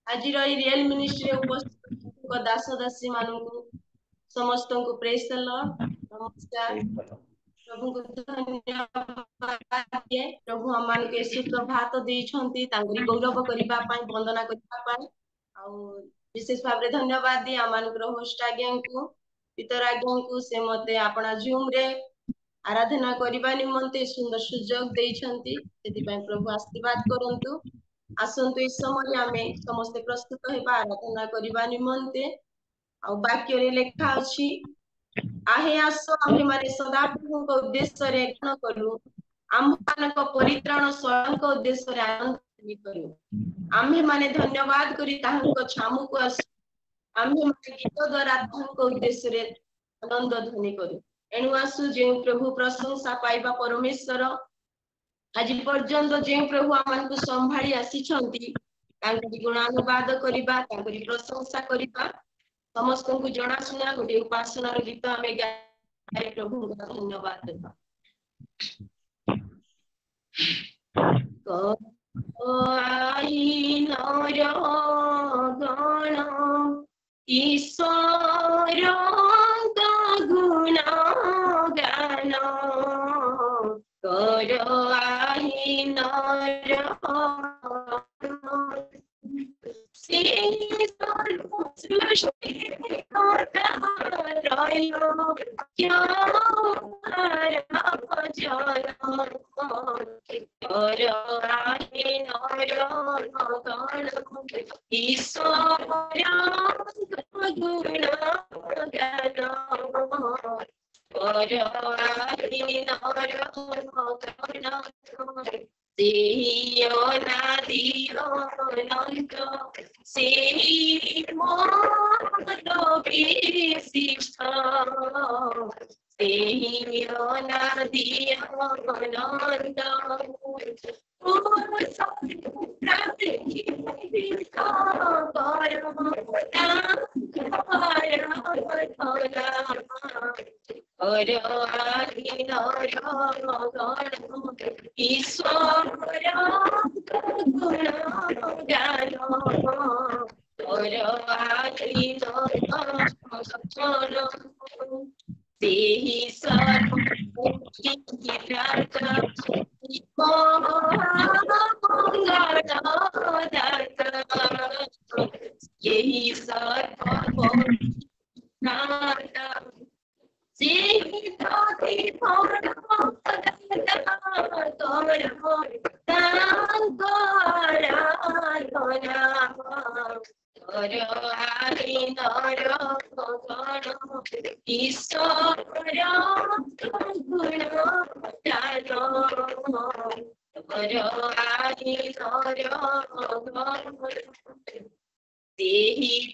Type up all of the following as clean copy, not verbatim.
आज real ministry उपस्थित दास दासी मानू समस्त को प्रेज द लॉर्ड। नमस्कार। प्रभु को धन्यवाद दिए। प्रभु हम के सुप्रभात देइछंती तांगरी गौरव करिबा पाई वंदना करिबा पाई आ विशेष भाव रे धन्यवाद दी आमानकर होस्ट आज्ञा को पितर आज्ञा को से मते आपना जूम रे आराधना करिबा निमंते सुंदर सुजोग देइछंती सेति पाई प्रभु आशीर्वाद करंतु। आसंतु इस समय आमे समस्त प्रस्तुत हेबा आराधना करिबा निमंते आ वाक्य रे लेखा अछि आहे आस आम्भे माने सदा प्रभु को उद्देश्य रे ग्रहण करू आम्भମାନଙ୍କ परित्राण स्वयंक उद्देश्य रे आनंद करू आम्भे माने धन्यवाद करी ताहंक छामु को आस आम्भे माने गीत द्वारा ताहंक उद्देश्य रे आनंद ध्वनि करू एणु आसु जे प्रभु प्रशंसा पाइबा परमेश्वर आज पर्यंत जे प्रभु आमनको संभाली आसीछंती तांकरी गुणानुवाद करिबा तांकरी प्रशंसा करिबा समस्त को जना सुना गोटे उपासना गीत आम गाय प्रभु को धन्यवाद देवा। गण ईश्वर गुण गान कर आही नर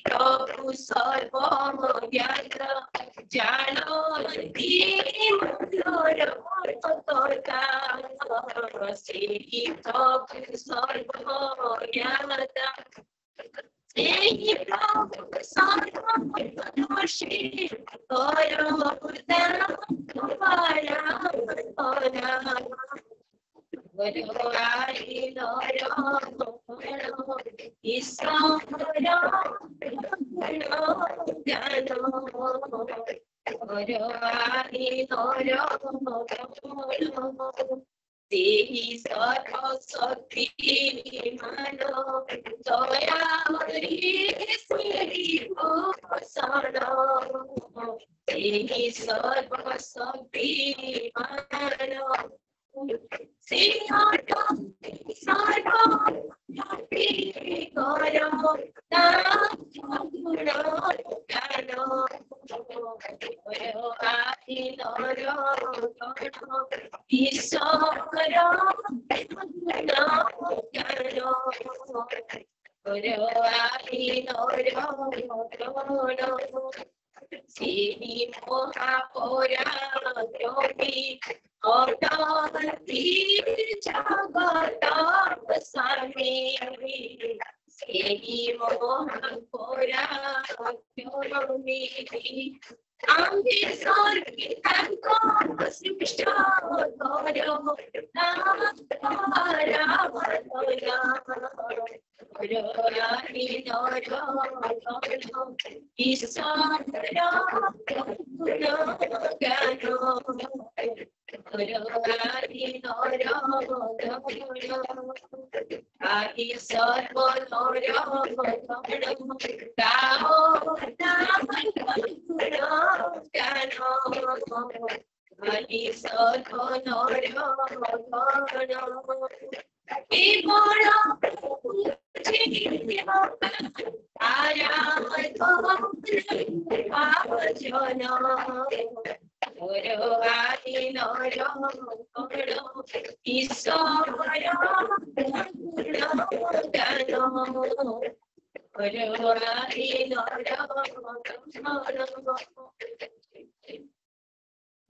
प्रभु सर्वज्ञ जानती मधुर कथा से प्रभु सर्वज्ञता प्रभु सर्वदर्शी सर्वशक्ति मानो दया सर्वशक्ति मानो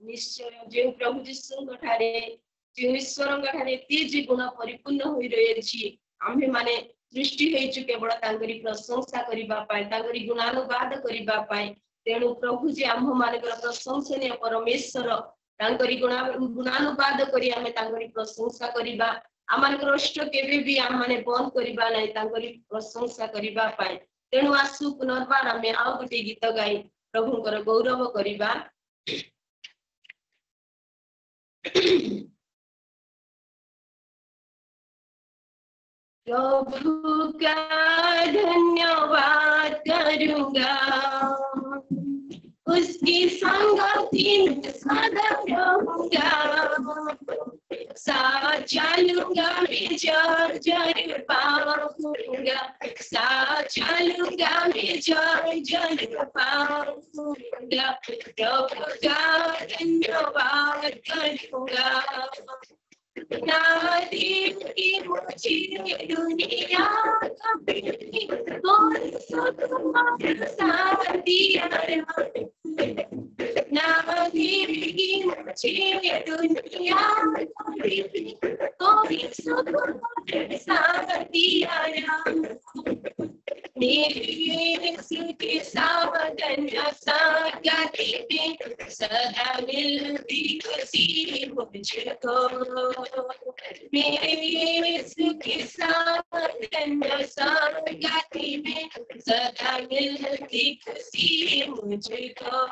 निश्चय जो प्रभु जीशु ठारे जो ईश्वर ठारे एते गुण परिपूर्ण होई रही आम्भे माने सृष्टि हेचु केवल तांकरी प्रशंसा करिबा पाए तांकरी गुणानुवाद करिबा पाए तेणु प्रभु जे आम्भ मानकर प्रशंसनीय परमेश्वर तांकरी गुणानुवाद करी आमे तांकरी प्रशंसा करिबा आमान कष्ट केबे भी आम माने बंद करिबा नै तांकरी प्रशंसा करिबा पाए तेणु आसु पुनर्बार आमे आ गोटे गीत गाई प्रभुकर गौरव करिबा। प्रभु का धन्यवाद करूंगा उसकी संगति में सदा रहूंगा साथ चलूंगा मैं जरूर पाऊंगा साथ चलूंगा मैं जरूर पाऊंगा प्रभु का धन्यवाद करूंगा की मुझे दुनिया कभी और सुख साथ दिया की मुझे दुनिया कभी और सुख साथ दिया मेरे के सावधान सागती में सदा मिलती खुशी मुझको मेरे के सावधान सागती में सदा मिलती खुशी मुझको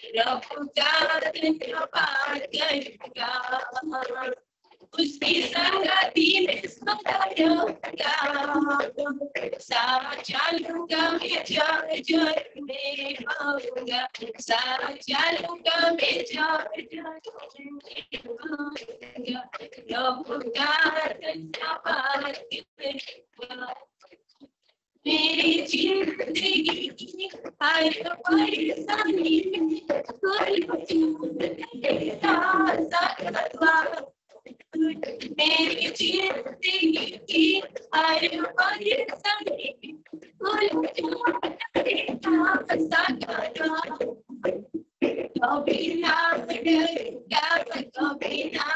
प्रभु का धन्यवाद करूंगा उसकी संगति में सदा रहूंगा साथ चलूंगा मैं जरूर में पाऊंगा साथ चलूंगा मैं जरूर प्रभु का धन्यवाद करूंगा मेरी जिंदगी की हर परेशानी में मेरी जिंदगी की हर परेशानी कभी ना डरूंगा कभी ना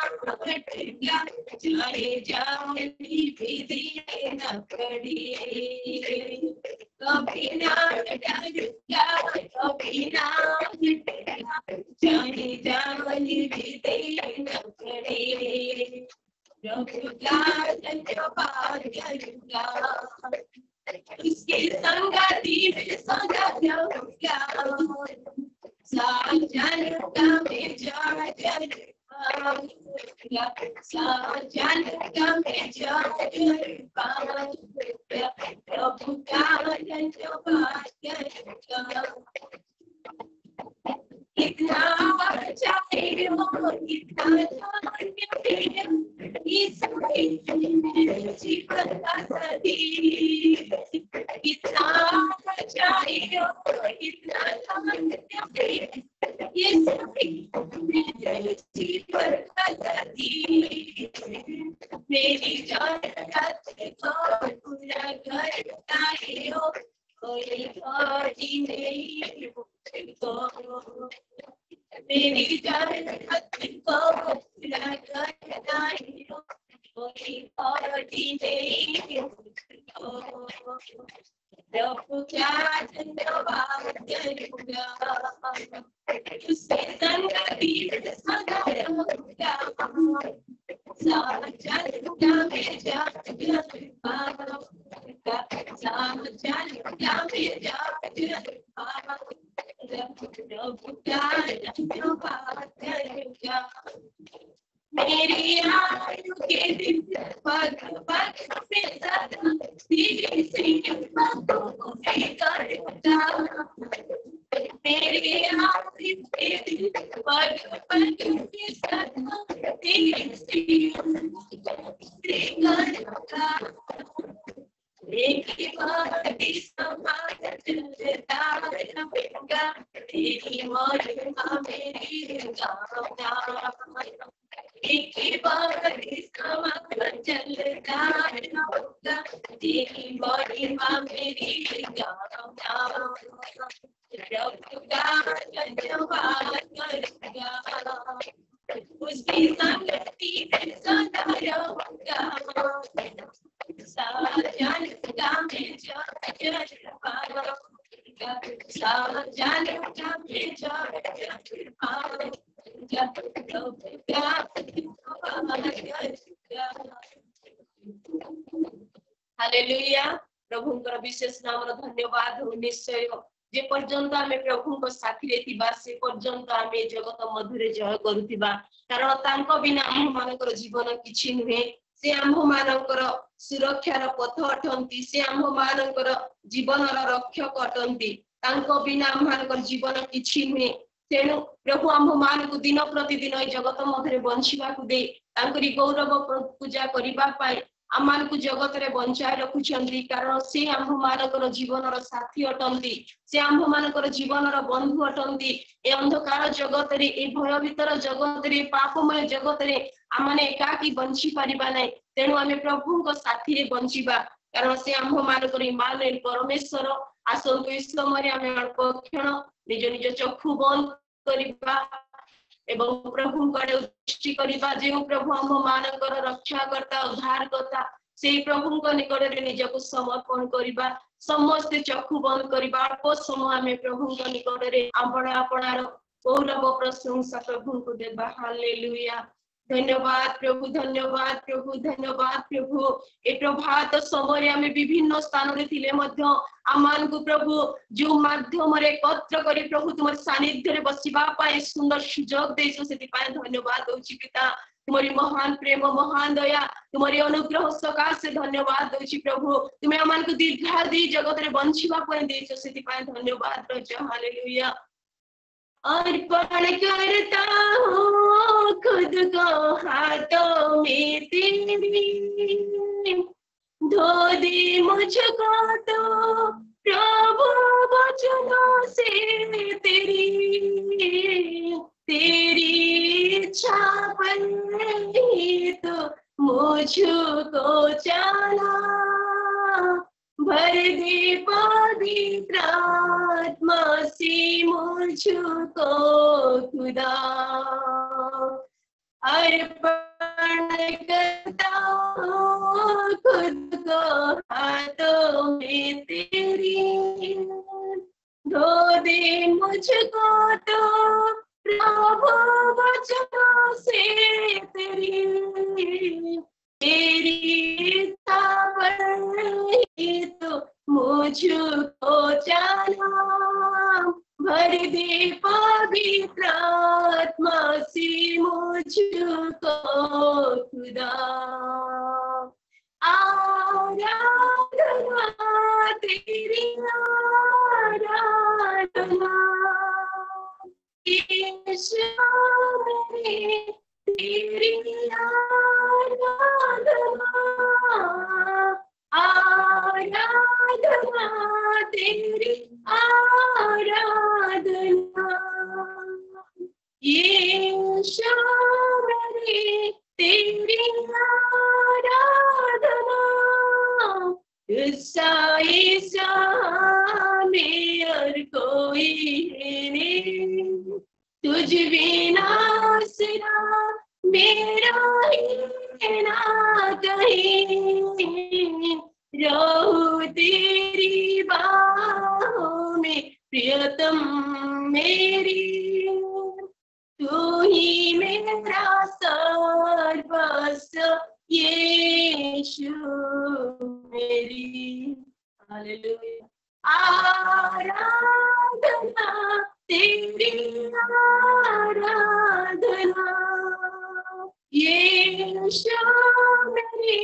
हटूंगा चाहे जाने भी न पड़े कभी ना डरूंगा कभी ना हटूंगा चाहे जाने भी न पड़े प्रभु का धन्यवाद करूंगा उसकी संगति में सदा रहूंगा साथ चलूंगा मैं जरूर पाऊंगा साथ चलूंगा मैं जरूर पाऊंगा प्रभु का धन्यवाद करूंगा इतना चाहे हो इतना जीवन का सदी इतना चाहे हो इतना ये जीवन का सदी मेरी जान को पूरा करता हो कोई बाजी नहीं मुझको मेरी जान को पूरा करता हो कोई बाजी नहीं मुझको प्रभु का धन्यवाद करूंगा उसके संगति में सदा रहूंगा साथ चलूंगा मेरी आयु के दिन पग पग से सदा तेरे सिंहासनों पे करूँगा। मेरी आयु के दिन पग पग से सदा तेरे सिंहासनों पे करूँगा। एक बार समाज चलता रहेगा, तेरी महिमा मेरी गाऊंगा। एक बार समाज चलता रहेगा, तेरी महिमा मेरी गाऊंगा। रब का धन्यवाद करूंगा, उसकी संगति में सदा रहूंगा। साजन का मैं जब पाऊंगा, साजन का मैं जब पाऊंगा। हालेलुया। प्रभुंकर विशेष नाम धन्यवाद हो। निश्चय जे पर्यंत आमे प्रभुंक साथी रे थिबा से पर्यंत आमे जगत मधुरे जय करूथिबा, कारण तांको बिना आम मानकर जीवन किछि नुहे। से आम मानकर सुरक्षार पथ अटंती, से आम मानकर जीवनर रक्षक अटंती। तांको बिना आम मानकर जीवन किछि नुहे। तेणु प्रभु आम मान को दिन प्रतिदिन जगत मध्य बंचिबा को दे तांकरी गौरव पूजा करिबा पाए आम मान को जगत रे बंचाए रखुछंती, कारण से आम मानकर जीवनर साथी अटंती, से आम मानकर जीवनर बंधु अटंती। ए अंधकार जगत रे, ए भयभीतर जगत रे, पापमय जगत रे आम माने एकाकी बंची परिबा नै। तेणु आमे प्रभु को साथी रे बंचिबा, कारण से आम मानकर इमानुएल परमेश्वर। आसंतु इस समय आमे अल्प क्षण निज निज चक्षु बंद करिबा एवं प्रभु को दृष्टि करिबा। जे प्रभु आम मानकर रक्षाकर्ता उद्धारकर्ता, से प्रभु को निकट रे निजको समर्पण करिबा। समस्त चक्षु बंद करिबा। अल्प समय आमे प्रभु को निकट रे आपण आपणार गौरव प्रशंसा प्रभु को देबा। हालेलुया। धन्यवाद प्रभु, धन्यवाद प्रभु, धन्यवाद प्रभु। ए प्रभात समय आमे विभिन्न स्थान रे थिले मध्य आमान को प्रभु जो माध्यम रे एकत्र करी प्रभु तुम सानिध्य रे बसिबा पाए सुंदर सुजोग देसो, सेति पाए धन्यवाद दोछि पिता। तुम्हारी महान प्रेम, महान दया, तुम्हारी अनुग्रह सकाशे धन्यवाद दोछि प्रभु। तुमे आमान को दीर्घायु जगत रे बंचिबा पाए देसो, सेति पाए धन्यवाद राजा। हालेलुया। अर्पण करता हूँ खुद को हाथों में तेरी, धो दे मुझको तो प्रभु वचनों से तेरी। तेरी इच्छा पर ही तो मुझको चला, भर दे पवित्र आत्मा से मुझको खुदा। अर्पण करता हूँ खुद को हाथों में तेरी, धो दे मुझको तो प्रभु वचनों से तेरी। तेरी इच्छा पर ही तो मुझको चला, भर दे पवित्र आत्मा से मुझको खुदा। आराधना तेरी, आराधना यीशु मेरे, तेरी आराधना। आराधना तेरी, आराधना यीशु मेरे, तेरी आराधना। ईसा में और कोई नहीं, तुझ बिना सिरा मेरा ही ना कहीं। रहूं तेरी बाहों में प्रियतम मेरी, तू ही मेरा सर्वस्व यीशु मेरी हालेलुया आराधना तेरी आराधना यीशु मेरी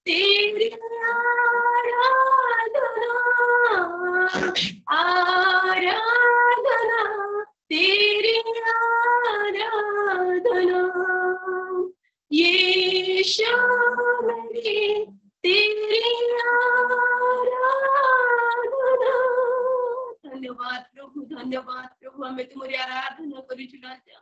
तेरी आराधना आराधना तेरी आराधना यीशु मेरी तेरी आराधना धन्यवाद प्रभु हमें तुम्हारी आराधना करुछु राजा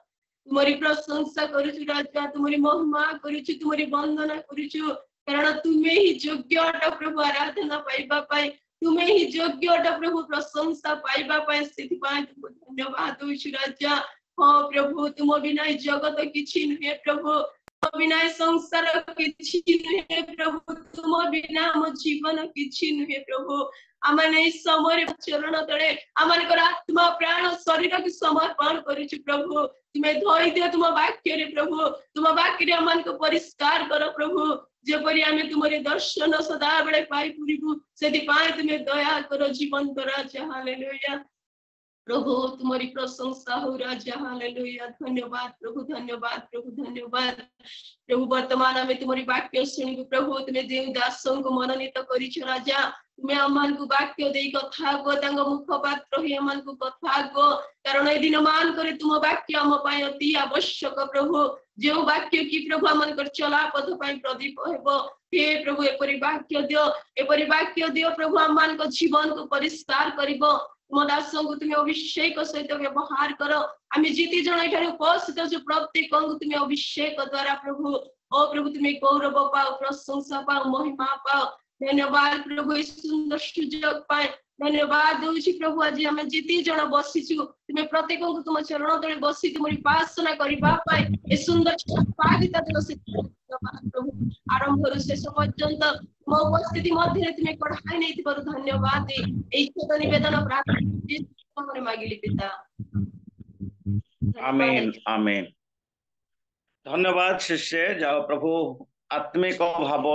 तुम्हारी प्रशंसा करुछु राजा तुम्हारी महिमा करुछु तुम्हारी वंदना करुछु कारण तुम्हें ही योग्य अट प्रभु आराधना पाइबा पाए तुम्हें ही योग्य अट प्रभु प्रशंसा पाइबा पाए सेथिपाई तुमको धन्यवाद दउछु राजा हाँ प्रभु तुम बिना जगत किछि नुहे प्रभु तुम बिना संसार किछि नुहे प्रभु तुम बिना हम जीवन किछि नुहे प्रभु आमने इस समय चरण तले आमनकर आत्मा प्राण शरीर को समर्पण करिछु प्रभु तुम्हें धोई दियो तुम वाक्य रे प्रभु तुम वाक्य रे आमन को परिष्कार करो प्रभु जेपरि आमे तुम्हारे दर्शन सदा बेले पाई पुरिबु सेति पाए तुम्हें दया करो जीवन करा हालेलुया प्रभु तुम्हारी प्रशंसा हो राजा हालेलुया धन्यवाद प्रभु प्रभु वर्तमान आमे तुम्हारी वाक्य सुनिबु प्रभु तुम्हें देवदासों को मनोनीत करिछु राजा तुम्हें अमान को वाक्य दे कथा को तांग मुखपात्र ही अमान को कथा को कारण ए दिन मान करे तुम वाक्य हम पाए अति आवश्यक प्रभु जो वाक्य की प्रभु अमान कर चला पथ पाए प्रदीप हेबो हे प्रभु एपरि वाक्य दियो प्रभु अमान को जीवन को परिष्कार करिबो तुम दासों को तुम्हें अभिषेक सहित व्यवहार करो आम जीती जन एठारे उपस्थित जो प्रत्येक को तुम्हें अभिषेक द्वारा प्रभु ओ प्रभु तुम्हें गौरव पाओ प्रशंसा पाओ महिमा पाओ धन्यवाद प्रभु इस सुंदर सुजोग पाए धन्यवाद दूची प्रभु आज आम जीती जन बसीचु तुम्हें प्रत्येक को तुम चरण तले बसी तुम उपासना करबा पाए ए सुंदर पागिता देव से प्रभु आरंभ शेष पर्यंत मो उपस्थिति मध्य तुम्हें कढ़ाई नहीं धन्यवाद निवेदन प्रार्थना मागिली पिता आमीन आमीन धन्यवाद शिष्य जाओ प्रभु आत्मिक भाव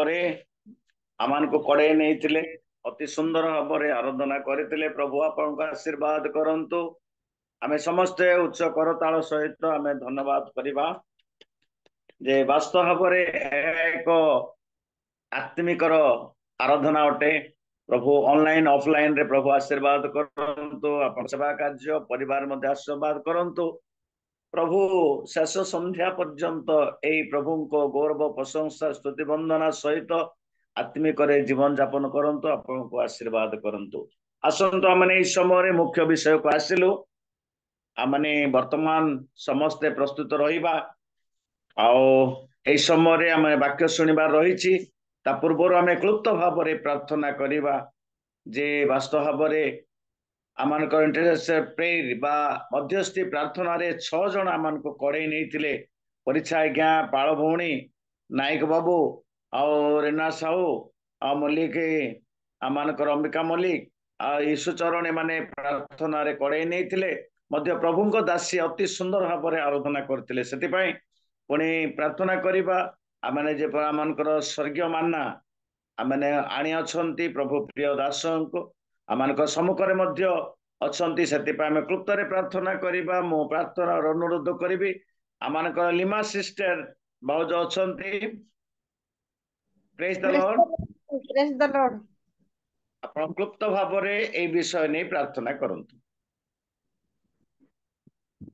आमान को कड़े नहीं अति सुंदर भाव आराधना करते प्रभु आपन आशीर्वाद करंतु आमे समस्ते उच्च करताल सहित आमे धन्यवाद करबा जे वास्तव भाव एक आत्मिक आराधना अटे प्रभु ऑनलाइन ऑफलाइन रे प्रभु आशीर्वाद करंतु आपन सेवा कार्य परिवार मध्य आशीर्वाद करंतु प्रभु शेष संध्या पर्यंत एई प्रभु को गौरव प्रशंसा स्तुति वंदना सहित आत्मिक जीवन जापन करंतु आपन को आशीर्वाद करंतु आसंतु आमने इस समय मुख्य विषय को आसिलु आमने वर्तमान समस्ते प्रस्तुत रहिबा आओ एई समय आमे वाक्य सुनिबार रहिछि ता पूर्व आमे क्लुप्त भाव प्रार्थना करिबा जे वास्तव भाव आमानकर इंटरसेसर प्रेयर बा मध्यस्थी प्रार्थना रे 6 जन आमान को कड़े नहीं परीक्षा आज्ञा पाल भौणी नायक बाबू और रेना साहू आ मल्लिक आमानकर अंबिका मल्लिक आ ईश्वचरण माने प्रार्थना रे कड़े नहीं मध्य प्रभु को दासी अति सुंदर भाव आराधना करते से पुणी प्रार्थना करवा आमने जे आमानकर स्वर्गीय माना आमने आनी अछंती प्रभु प्रिय दास को आमानकर सम्मुखरे मध्य अछंती सेति आमे क्लुप्तरे प्रार्थना करवा मो प्रार्थना अनुरोध करी आमानकर लिमा सिस्टर भाउज अछंती प्रेज द लॉर्ड आपण क्लुप्त भाव ए विषय नहीं प्रार्थना करंतु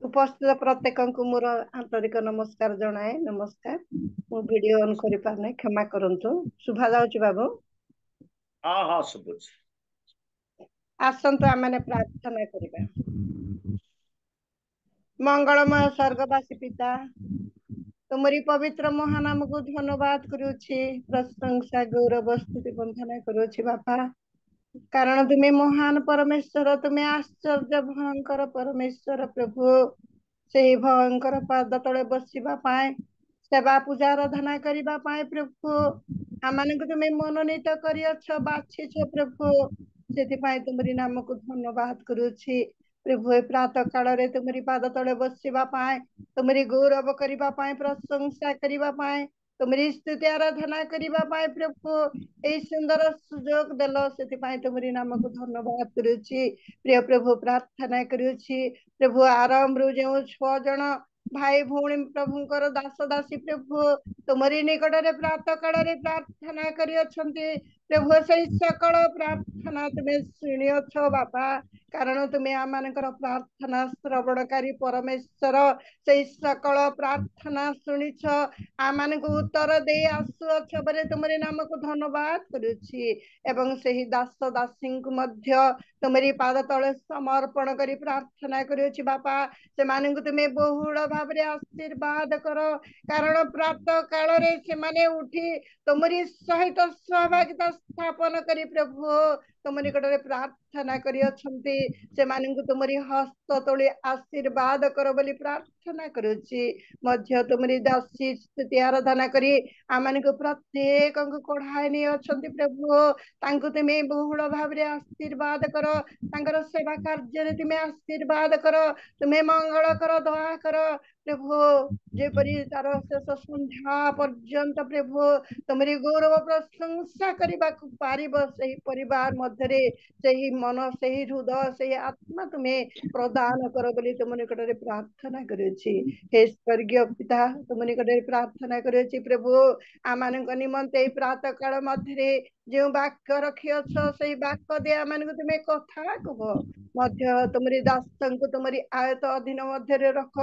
उपस्थित प्रत्येक को मोर आंतरिक नमस्कार जनाए नमस्कार मु वीडियो ऑन करि पारने क्षमा करंतु सुभा जाउची बाबू हां हां सुबुच आसंतु आमने प्रार्थना करिबा मंगलमय स्वर्गवासी पिता तुमरी पवित्र महानाम को धन्यवाद करूछि प्रशंसा गौरव स्तुति वंदना करूछि बापा कारण तुम्हें महान परमेश्वर तुम्हें आश्चर्य भयंकर परमेश्वर प्रभु से भयंकर पाद तले बसिबा पाए सेवा पूजा आराधना करिबा पाए प्रभु आमान को तुम्हें मनोनीत करियछ बाछिछ प्रभु सेति पाए तुमरी नाम को धन्यवाद करूछि प्रभु प्रातः काल रे तुमरी पाद तले बसिबा पाए तुमरी गौरव करिबा पाए प्रशंसा करिबा पाए तुमरी स्तुति आराधना करिबा पाए प्रभु एई सुंदर सुजोग देलो सेति तुमरी नाम को धन्यवाद करूची। प्रिय प्रभु प्रार्थना करूची प्रभु आरंभ रु जो 6 जन भाई भौणी प्रभुंकर दास दासी प्रभु तुमरी निकट रे प्रातः काल रे प्रार्थना करि अछंती प्रभु सही सकल प्रार्थना तुम्हें शुणी अछ बापा कारण तुम्हें आम मानकर प्रार्थना श्रवणकारी परमेश्वर सही सकल प्रार्थना शुणिछ आम मान को उत्तर दे आसुअछ बरे तुमरे नाम को धन्यवाद करुछि एवं सही दास दासी को मध्य तुमरी पाद तले समर्पण करी प्रार्थना करुछि बापा से मानक तुम्हें बहुल भाव रे आशीर्वाद करो कारण प्रातः काल रे से माने उठी तुमरी सहित सहभागिता स्थापन करी प्रभु तुम निकट रे प्रार्थना करी अछंती से मानक तुमरी हस्त तोली आशीर्वाद करो बोली प्रार्थना करुछि मध्य तुमरी दासी स्तुति आराधना करी आमान को प्रत्येक को कोढ़ाई नि अछंती प्रभु तांको तुमे बहुल भाव रे आशीर्वाद करो तांकर सेवा कार्य रे तुमे आशीर्वाद करो तुमे मंगल करो दया करो प्रभु जेपरी तार शेष संध्या पर्यंत प्रभु तुमरी गौरव प्रशंसा करबा को पारिब सही परिवार मध्य रे सही मन सही हृदय सही आत्मा तुम्हें प्रदान करो बोली तुम निकट रे प्रार्थना करूछि हे स्वर्गीय पिता तुम निकट रे प्रार्थना करूछि प्रभु आमान निमंते प्रातः काल मध्य रे जो वाक्य रखी अछ सही वाक्य दे आमान को तुम्हें कथा कह मध्य तुमरी दासन को तुमरी आयत अधीन मध्य रे रख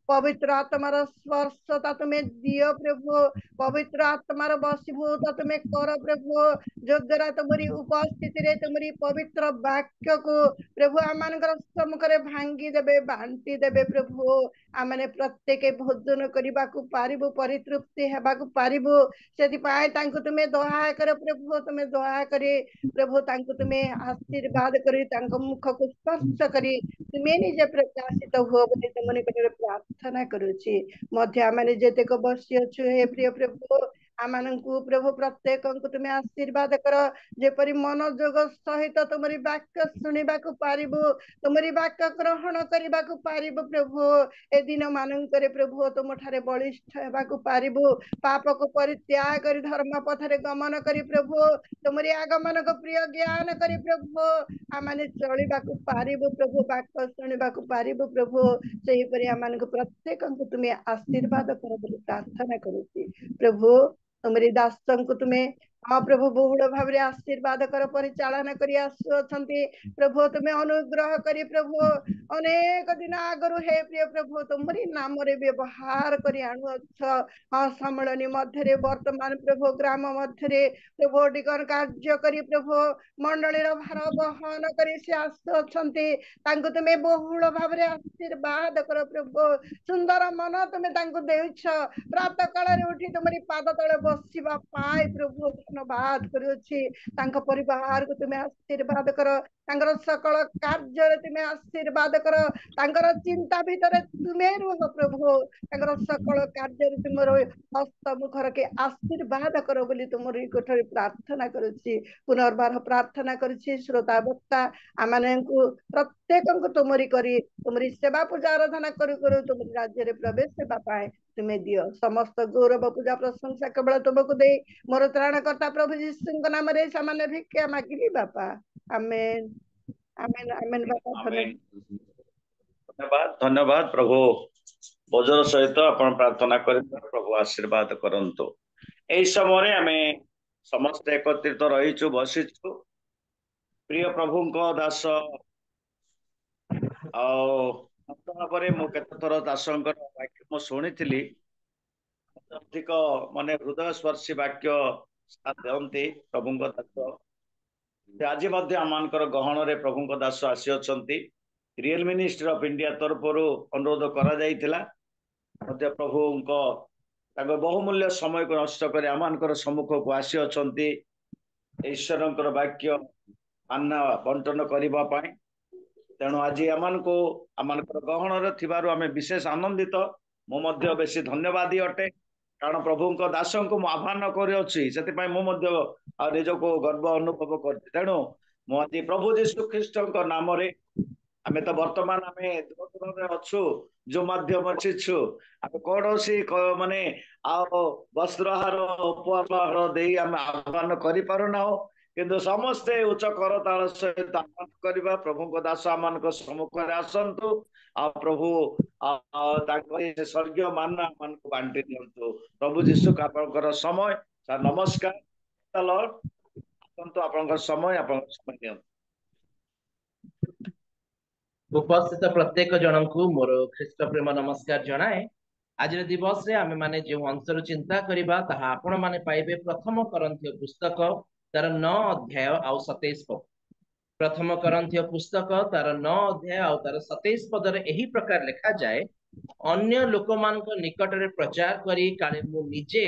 पवित्र आत्मार स्पर्शता तुम्हें दियो प्रभु पवित्र आत्मार बसीभूत तुम्हें कर प्रभु जो द्वारा तुमरी उपस्थिति रे तुमरी पवित्र वाक्य को प्रभु आम सम्मुख रे भांगी देबे बांटी देबे प्रभु आमने प्रत्येक भोजन करबा को पारिबो परितृप्ति हेबा को पारिबो सेति पाए तांको तुमे दया कर प्रभु तुमे दया करे प्रभु तांको तुमे आशीर्वाद करी तांको मुख को स्पर्श करी तुमे निजे प्रकाशित हो बोली तुमने करे प्रार्थना करूछि मध्य माने जेते को बसी अछु हे प्रिय प्रभु आमानंकु प्रभु प्रत्येक को तुमे आशीर्वाद कर जेपरि मनोयोग सहित तुमरी वाक्य सुनिबा को पारिबो तुमरी वाक्य ग्रहण करबा को पारिबो प्रभु ए दिन मानंकरे प्रभु तुम ठारे बलिष्ठ हेबा को पारिबो पाप को परित्याग करी धर्म पथ रे गमन करी प्रभु तुमरी आगमन को प्रिय ज्ञान करी प्रभु आमाने चलिबा को पारिबो प्रभु वाक्य सुनिबा को पारिबो प्रभु सेही परि आमान को प्रत्येक को तुमे आशीर्वाद कर बोली प्रार्थना करूछि प्रभु तुमरी दासन को तुम्हें हाँ प्रभु बहुल भाव रे आशीर्वाद कर परिचालन करी आसुअछंती प्रभु तुम्हें अनुग्रह करी प्रभु अनेक दिन आगरु हे प्रिय प्रभु तुमरी नाम रे व्यवहार करी आनुअछ हाँ सम्मेलनी मध्य रे वर्तमान प्रभु ग्राम मध्य रे प्रभु डिकन कार्य करी प्रभु मंडली रो भार बहन करी से आसुअछंती तांको तुम्हें बहुल भाव रे आशीर्वाद कर प्रभु सुंदर मन तुम्हें तांको देउछ प्रातः काल रे उठी तुमरी पाद तले बसिबा पाए प्रभु धन्यवाद करूछि तांको परिवार को तुम्हें आशीर्वाद करो तांकर सकल कार्य रे तुम्हें आशीर्वाद करो तांकर चिंता भीतर तुम्हें रुह प्रभु तांकर सकल कार्य रे तुमर हस्त मुख रखे आशीर्वाद करो बोली तुमरी कोठरी प्रार्थना करूछि पुनर्बार प्रार्थना करूछि श्रोता वक्ता आमानंकु प्रत्येक को तुमरी करी तुमरी सेवा पूजा आराधना करू करू तुमरी राज्य रे प्रवेश सेवा पाए तुम्हें दियो समस्त गौरव पूजा प्रशंसा केवल तुमको दे मोर त्राणकर्ता प्रभु यीशु नाम रे सामान्य भिक्षा मागिली बापा आमेन आमेन आमेन बापा धन्यवाद धन्यवाद प्रभु बजर सहित आपण प्रार्थना कर प्रभु आशीर्वाद करंतु एई समय हमें समस्त एकत्रित रहीचु बसीचु प्रिय प्रभु को दास भाव मु केतथर दासंकर वाक्य मु शुणी अधिक माने हृदय स्पर्शी वाक्य दिखती प्रभु दास आज आमर गहन रे प्रभु दास आसी रियल मिनिस्ट्री ऑफ इंडिया तरफ अनुरोध करा प्रभु बहुमूल्य समय को नष्ट कर आमर सम्मुख को आसी ईश्वर वाक्य आना बंटन करने तेणु आज आम गहन थिबारु आमे विशेष आनंदित मु बेसी धन्यवादी अटे कारण प्रभु दास को मु आह्वान कर निज को गर्व अनुभव कर तेणु मुझे प्रभु जीशु ख्रीष्ट नाम रे आमे तो वर्तमान आमे दूरदूर अच्छु जो माध्यम अच्छु आमे कौनसी माने आ वस्त्रहार उपहार दे आमे आह्वान करि पारुना किंतु समस्ते उच्च करताल सहित आह्वान करबा प्रभु को दास आमान को सम्मुख रे आसंतु आ प्रभु ताके स्वर्गीय मानना मान को बांटी दियंतु प्रभु जीशु आपनकर समय सर नमस्कार लॉर्ड आसंतु आपनकर समय दियंतु उपस्थित प्रत्येक जन को मोर ख्रीष्ट प्रेम नमस्कार जनाए आज दिवस रे आमे माने जो अंशर चिंता करिबा ताहा आपण माने पाइबे प्रथम करंथीय पुस्तक तार 9 अध्याय आउ 27 पद प्रथम करंथीय पुस्तक तार 9 अध्याय आउ तार 27 पद रे एही प्रकार लिखा जाए अन्य लोक मान को निकट रे प्रचार करी काले मु निजे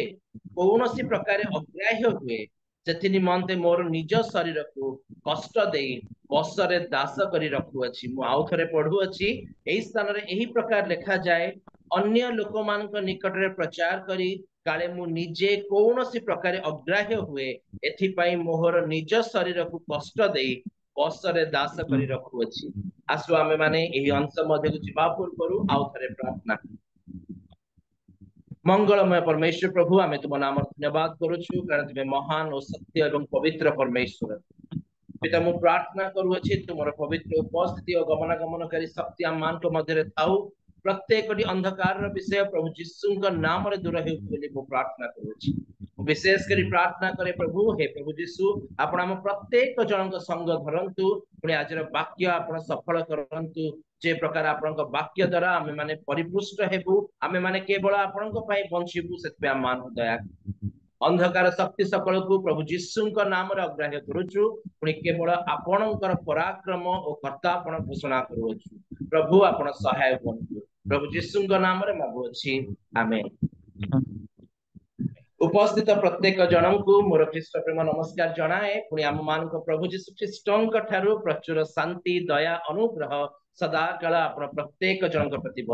कौनसी प्रकार अग्राह्य हुए जेथि निमंते मोर निज शरीर को कष्ट देई बसरे दास करी रखुअछि मु आउ थरे पढुअछि एही स्थान रे एही प्रकार लिखा जाए अन्य लोक मान को निकट रे प्रचार करी काले मु निजे कौनसी प्रकार अग्राह्य हुए एथि पई मोहर निज शरीर को कष्ट देई बसरे दास करी रखुअछि आसु आमे माने एही अंश मध्ये को जिबा पूर्वरु आउ थरे प्रार्थना मंगलमय परमेश्वर प्रभु आमे तुम नाम धन्यवाद करूछु कारण तुमे महान और सत्य एवं पवित्र परमेश्वर पिता मु प्रार्थना करूछि तुमर पवित्र उपस्थिति और गमनागमनकारी शक्ति आम मान को मध्य थाउ प्रत्येक अंधकार विषय प्रभु जीशु नाम रे दूर हेउ बोली मु प्रार्थना करूछि विशेष करी प्रार्थना करे प्रभु हे प्रभु जीशु आपण हम प्रत्येक जन संग धरंतु पुणी आज वाक्य आपण सफल करंतु जे प्रकार आपण वाक्य द्वारा आमे माने परिपुष्ट हेबु आमे माने केवल आपण पई बंचिबु सेते आम मान दया अंधकार शक्ति सकल को प्रभु जीशु नाम रे अग्राह्य करूछु पुणी केवल आपणकर पराक्रम और कर्तापण घोषणा करूछु प्रभु आपण सहायक बनतु प्रभु जीशु नाम रे मागुछि आमेन उपस्थित प्रत्येक जन को मोर ख्रीष्ट प्रेम नमस्कार जनाए पुणी आम मान प्रभु जीशु ख्रीष्टଙ୍କ ठारू प्रचुर शांति दया अनुग्रह सदा काल आपण प्रत्येक जन प्रति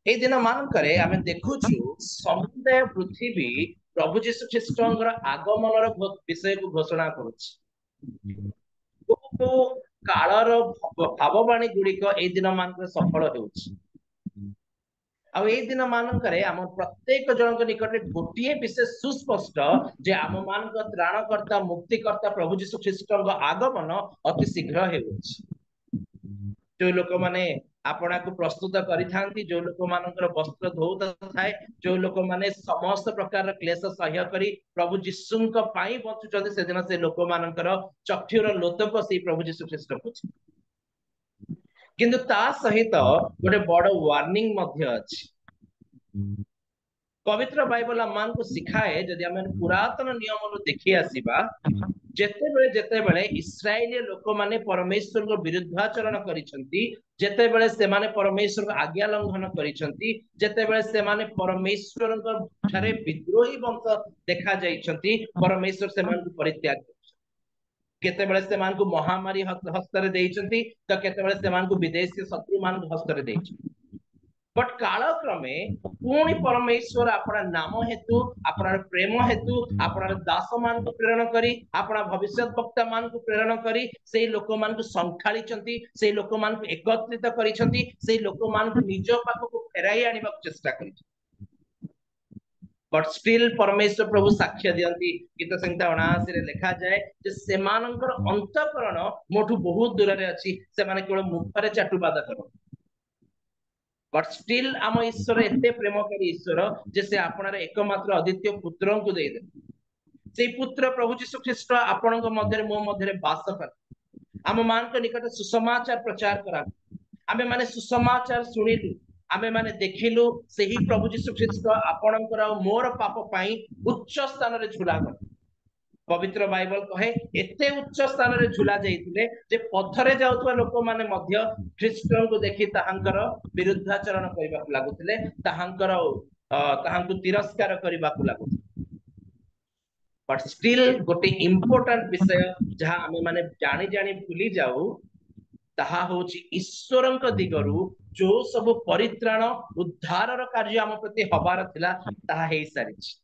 ए दिन मानकरे आमे देखुछु समुदाय पृथ्वी प्रभु जीशु ख्रीष्टଙ୍କର आगमनर विषय को घोषणा करूछि तो कालर भाववाणी गुड़िक ए दिन मानकरे सफल हेउछि आ ए दिन मानकरे आम प्रत्येक जन निकट गोटे विशेष सुस्पष्ट जे आम मान त्राणकर्ता मुक्तिकर्ता प्रभु जीशु ख्रीष्टଙ୍କ आगमन अति शीघ्र हेउछि जो लोक माने आपना को प्रस्तुत करिथांती जो लोक मानकर वस्त्र धोउता थाए जो लोक माने समस्त प्रकार क्लेश सह्य करी प्रभु जीशुଙ୍କ पाई बचुचନ୍ତି से दिन से लोक मानकर चक्षुर लोतक से प्रभु जीशु ख्रीष्ट अछि किंतु ता सहित गोटे बड़ वार्निंग मध्य अछि पवित्र बाइबल मान को सिखाए जदि हम पुरातन नियम रो देखि आसीबा जेते बेले इस्राएली लोक माने परमेश्वर को विरुद्धाचरण करिसंती जेते बेले से माने परमेश्वर को आज्ञा लंघन करिसंती जेते बेले से माने परमेश्वर को ठारे विद्रोही वंश देखा जाइसंती परमेश्वर से मान को परित्याग केते बेले से मान को महामारी हस्तरे देइसंती तो केते बेले से मान को विदेशी शत्रु मान को हस्तरे देइसंती बट कालक्रमे पुणी परमेश्वर अपना नाम हेतु अपना प्रेम हेतु अपना दास मान को प्रेरण करी अपना भविष्य वक्ता मान को प्रेरण करी से लोक मान को संखाली चंती से लोक मान को एकत्रित करी चंती से लोक मान को निज पाख को फेराई आनिबा चेष्टा करी बट स्टिल परमेश्वर प्रभु साक्ष्य दियंती गीत संहिता 79 रे लिखा जाए जे सेमानकर अंतःकरण मोठु बहुत दूर रे अछि से माने केवल मुखरे चाटुबाद करो बट स्टिल आम ईश्वर एते प्रेमकारी ईश्वर जे से आपनार एकमात्र अद्वितीय पुत्र को दे दे से पुत्र प्रभु जीशु ख्रीष्ट आपनक मध्य मो मध्य वास कर आम मान को निकट सुसमाचार प्रचार करा आमे माने सुसमाचार सुनिलु आमे माने देखिलु सेही प्रभु जीशु ख्रीष्ट आपनकर मोर पाप पाई उच्च स्थान रे झुला कर पवित्र बाइबल कहे एते उच्च स्थान रे झुला जाइतिले जे पथरे जाउतवा लोक माने मध्य ख्रीष्टन को देखि ताहांकर विरुद्धाचरण करबा लागुतिले ताहांकर ताहांकु तिरस्कार करबा लागुतिले बट स्टिल गोटे इंपोर्टेंट विषय जहां हमें माने जानी जानी भूली जाऊ ताहा होची ईश्वरंक दिगरु जो सब परित्राण उद्धारर कार्य हम प्रति हबार थिला ताहा हेई सारिछि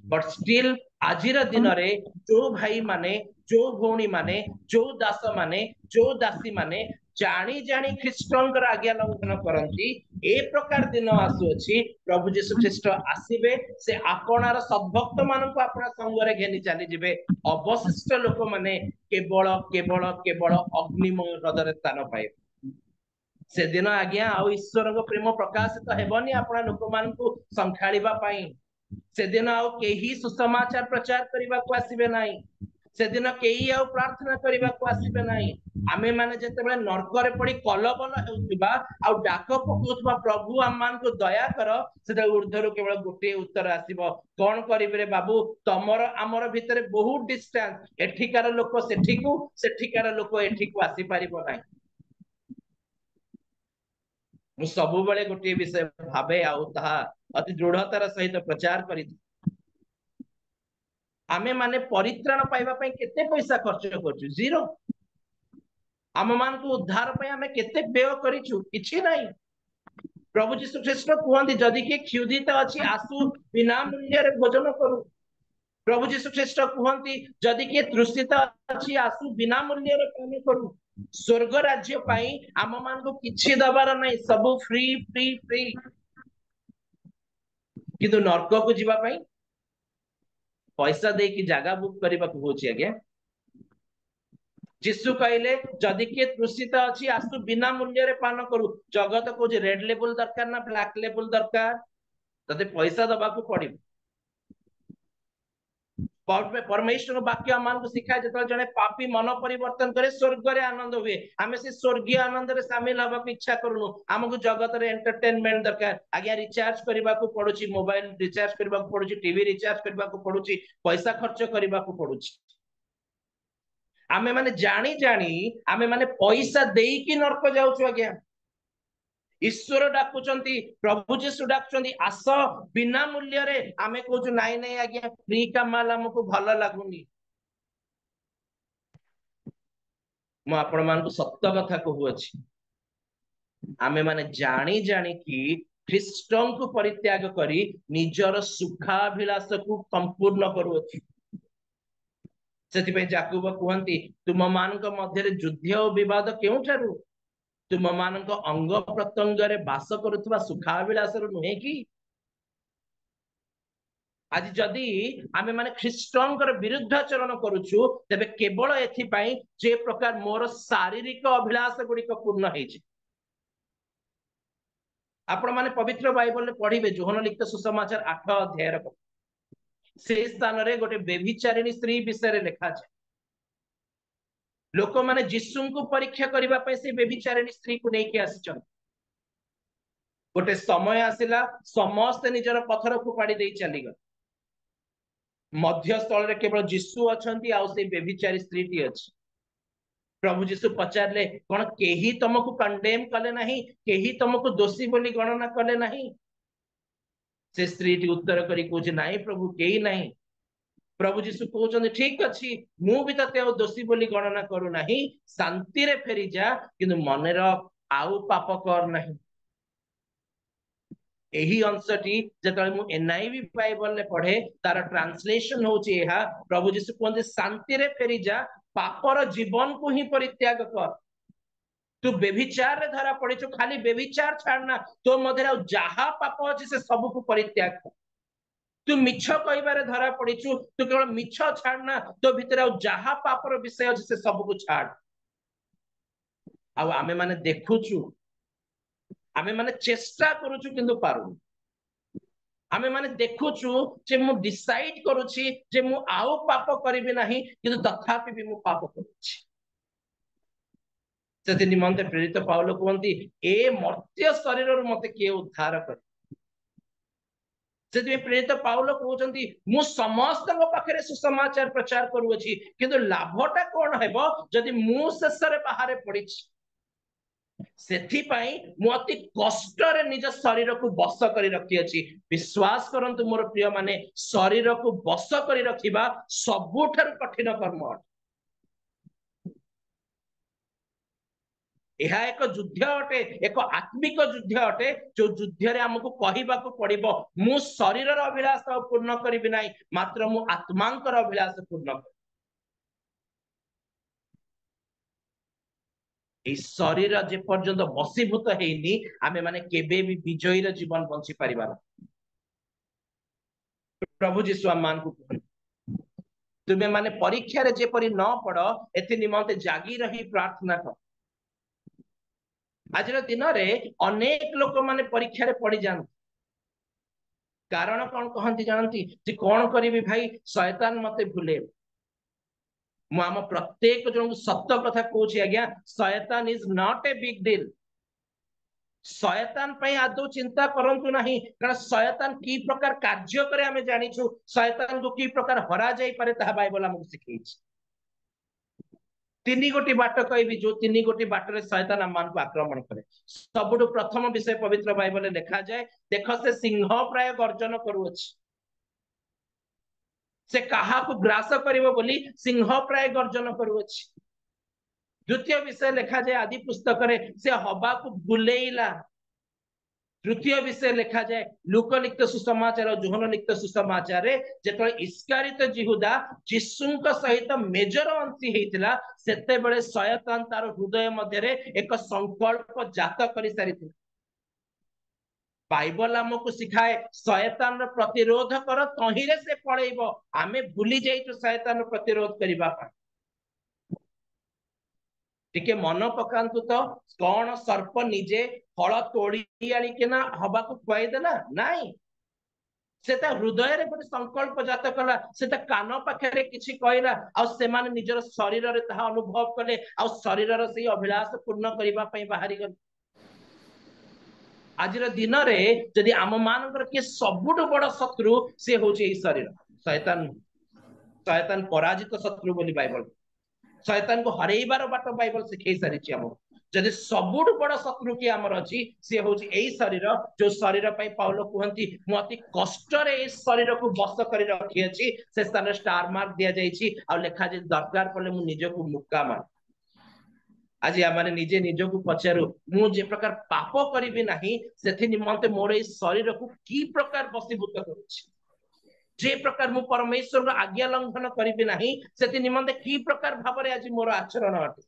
बट स्टिल आजिर दिन रे जो भाई माने जो भौणी माने जो दास माने जो दासी माने जानी जानी ख्रीष्टंकर आज्ञा लंघन करती ए प्रकार दिन आसुअछि प्रभु जीशु ख्रीष्ट आसीबे से आपणार सद्भक्त मानक अपना संगरे घेनी चली जिवे अवशिष्ट लोक माने केवल केवल केवल अग्निमय हृदय स्थान पाए से दिन आज्ञा आ ईश्वर प्रेम प्रकाशित हेबनी अपना लोक मानकु संखाळिबा पई से दिन आ केही सुसमाचार प्रचार करबा को आसीबे नाही से दिन केही आ प्रार्थना करबा को आसीबे नाही आमे माने जेतेबे नरकरे पड़ी कलबल हेउतिबा आ डाक पकुतबा प्रभु आमान को दया कर सेटा ऊर्ध्वरु केवल गोटे उत्तर आसीबो कोन करिबे रे बाबू तमर आमर भितरे बहुत डिस्टेंस एठिकार लोक सेठिकार लोक एठिकु आसी पारिबो नाही मु सबु बेले गोटे विषय भाबे आ ताहा अति दृढ़तार सहित प्रचार करि आमे माने परित्राण पाइबा पई केते पैसा खर्च करछु जीरो आम मान को उद्धार पे आमे केते व्यय करिछु किछि नाही प्रभु जीशु ख्रीष्ट कहंती जदि के क्षुधित अछि आसु बिना मूल्य रे भोजन करू प्रभु जीशु ख्रीष्ट कहंती जदि के तृषित अछि आसु बिना मूल्य रे पान करू स्वर्ग राज्य पाई आम मान को किछि दबार नाही सब फ्री फ्री फ्री किंतु नरक को जीवा पाई पैसा दे की जगह बुक करबा को होछि आगे जीशु कहले जदि के तृषित अछि आसु बिना मूल्य रे पान करू जगत को जे रेड लेबल दरकार ना ब्लैक लेबल दरकार तते पैसा दबा को पड़िबो परमेश्वर वाक्य मान को सिखाए जत जने पापी मन परिवर्तन करे स्वर्ग रे आनंद हुए आमे से स्वर्गीय आनंद रे शामिल होबा को इच्छा करूनु हमको जगत रे एंटरटेनमेंट दरकार आज्ञा रिचार्ज करबा को पड़ुची मोबाइल रिचार्ज करबा को पड़ुची टीवी रिचार्ज करबा को पड़ुची पैसा खर्च करबा को पड़ुची आमे माने जानी जानी आमे माने पैसा देई कि नरक जाउछु आज्ञा ईश्वर डाकुचंती प्रभु जीशु डाकुचंती आस बिना मूल्य रे आमे कहूछु नाई नाई आज्ञा फ्री का माल हमको भल लागुनी मु आपण मान को सत्य कथा कहू अछि आमे माने जानी जानी कि ख्रीष्टन को परित्याग करी निजर सुखाभिलाष को संपूर्ण करू अछि सेति पे याकूब कहंती तुम मानक मध्य युद्ध और विवाद केउठारु तुम मानक अंग प्रत्यंग रे बास करुवा सुखाभिलाष नुहे कि आज जदि आमे माने ख्रीष्टंकर विरुद्धाचरण करूछु तेबे केवल एथि पई जे प्रकार मोर शारीरिक अभिलाष गुड़िक पूर्ण हेछि आपण माने पवित्र बाइबल रे पढिबे जोहन लिखित सुसमाचार 8 अध्याय रे से स्थान रे गोटे व्यभिचारिणी स्त्री विषय रे लिखा छै लोक माने जीशु को परीक्षा करबा पे से व्यभिचारिणी स्त्री को नेकी आसिचन गोटे समय आसिला समस्त निजर पत्थर को पाड़ी दे चली गए मध्य स्थल रे केवल जीशु अछंती आ से व्यभिचारी स्त्री टी अछि प्रभु जीशु पचारले कोन केही तुमको कंडेम कले नहीं केही तुमको दोषी बोली गणना कले नहीं से स्त्री टी उत्तर करी कोछ नाही प्रभु केही नहीं प्रभु जीशु कहउछन ठीक अछि मु भी तते दोषी बोली गणना करू नाही शांति रे फेरी जा किंतु मनर आउ पाप कर नाही एही अंशटी जतले मु एनआईवी बाइबल रे पढे तार ट्रांसलेशन होची एहा प्रभु जीशु कहते शांति रे फेरी जा पापर जीवन को ही परित्याग कर तू व्यभिचार रे धरा पड़िछु खाली व्यभिचार छाड़ना तो मधेर जहा पाप अछि से सब को परित्याग कर तू मिछ कहबारे धरा पड़िछु तू केवल मिछ छाड़ना तो भीतर जहा पापर विषय अछि से सब को छाड़ आ आमे माने देखुछु आमे माने चेष्टा करूछु किंतु पारु आमे माने देखुछु जे मु डिसाइड करूछि जे मु आउ पाप करिबि नाही किंतु तथापि भी मु पाप करूछि सेति निमंते प्रेरित पाउलो कहंती ए मर्त्य शरीर रु मते के उद्धार कर सेति प्रेरित पाउलो कहउचंती मु समस्त पाखरे सुसमाचार प्रचार करूछि किंतु लाभटा कोन हेबो जदि मु शेषरे बाहरे पड़िछि सेथि पई मु अति कष्ट रे निज शरीर को बस करी रखि अछि विश्वास करंतु मोर प्रिय माने शरीर को बस करी रखिबा सबुठार कठिन कर्म यह एक युद्ध अटे एक आत्मिक युद्ध अटे जो युद्ध रे हमको कहिबा को पड़िबो मु शरीर रो अभिलाष पूर्ण करिबि नाही मात्र मु आत्मांकर अभिलाष पूर्ण शरीर जे पर्यंत बसीभूत हेनी आमे माने केबे भी विजयीर जीवन बंची परिबार। प्रभु जीशु आमान को तुम्हें माने परीक्षा रे जे परी न पड़ एथि निमंते जागी रही प्रार्थना कर। आज दिन रे अनेक लोक माने परीक्षा रे पड़ी जान कारण कौन कहती जानती जे कौन करी भाई शैतान मते भूले मु आम प्रत्येक जन सत्य कथा कहूँ आज्ञा शैतान is not a big deal. शैतान पे आदौ चिंता करंतु नहीं कारण शैतान की प्रकार कार्य करे आमे जानिछु शैतान को की प्रकार हरा जाई पारे ताहा बाइबल हमकु सिखैछि। तीन गोटी बाट कहबी जो तीन गोटी बाट रे शैतान आमान को आक्रमण करे। सबुठु प्रथम विषय पवित्र बाइबल लिखा जाए देख से सिंह प्राय गर्जन करूअछि से कहा को ग्रास करिवो बोली सिंह प्राय गर्जन करूअछि। द्वितीय विषय लिखा जाए आदि पुस्तक रे से हवा को बुलेइला। तृतीय विषय लिखा जाए लूक लिखित सुसमाचार और जोहन लिखित सुसमाचार जेतले इस्कारित जिहुदा यीशुଙ୍କ सहित मेजर अंशी हेतिला सेते बेले शयतान तार हृदय मध्य रे एक संकल्प जात करि सारिथिला। बाइबल हमको सिखाए शयतान रो प्रतिरोध कर तहिरे से पळेइबो। आमे भूली जाइतो शयतान रो प्रतिरोध करिबा पा टिके मन पकांतु तो कौन सर्प निजे फल तोड़ी आनिकिना हवा को खुआई देला नाई सेता हृदय रे गोटे संकल्प जात कला सेता कान पाखरे किछि कहला आ से माने निजर शरीर रे ताहा अनुभव कले आ शरीर रे से अभिलाष पूर्ण करिबा पई बाहरी गल। आजिर दिन रे जदि आम मानकर के सबुठु बड़ शत्रु से होचे ए शरीर शैतान। शैतान पराजित शत्रु बोली बाइबल शैतान को हरेइबार बाट बाइबल सिखै सारिछि हमको। जदि सबुठु बड़ शत्रु की आमर अछि से होछि एई शरीर जो शरीर पई पाउलो कहंती मु अति कष्ट रे ए शरीर को बस करि रखि अछि से स्थान स्टार मार्क दिया जाइछि आ लेखा जे दरकार पड़ले मु निज को मुक्का मार। आज आमाने निजे निज को पचारू मु जे प्रकार पाप करिबि नाही सेथि निमंते मोर ए शरीर को की प्रकार बसीभूत करूछि जे प्रकार मु परमेश्वर आज्ञा लंघन करिबि नाही सेति निमंते की प्रकार भाबरे आज मोर आचरण अटे।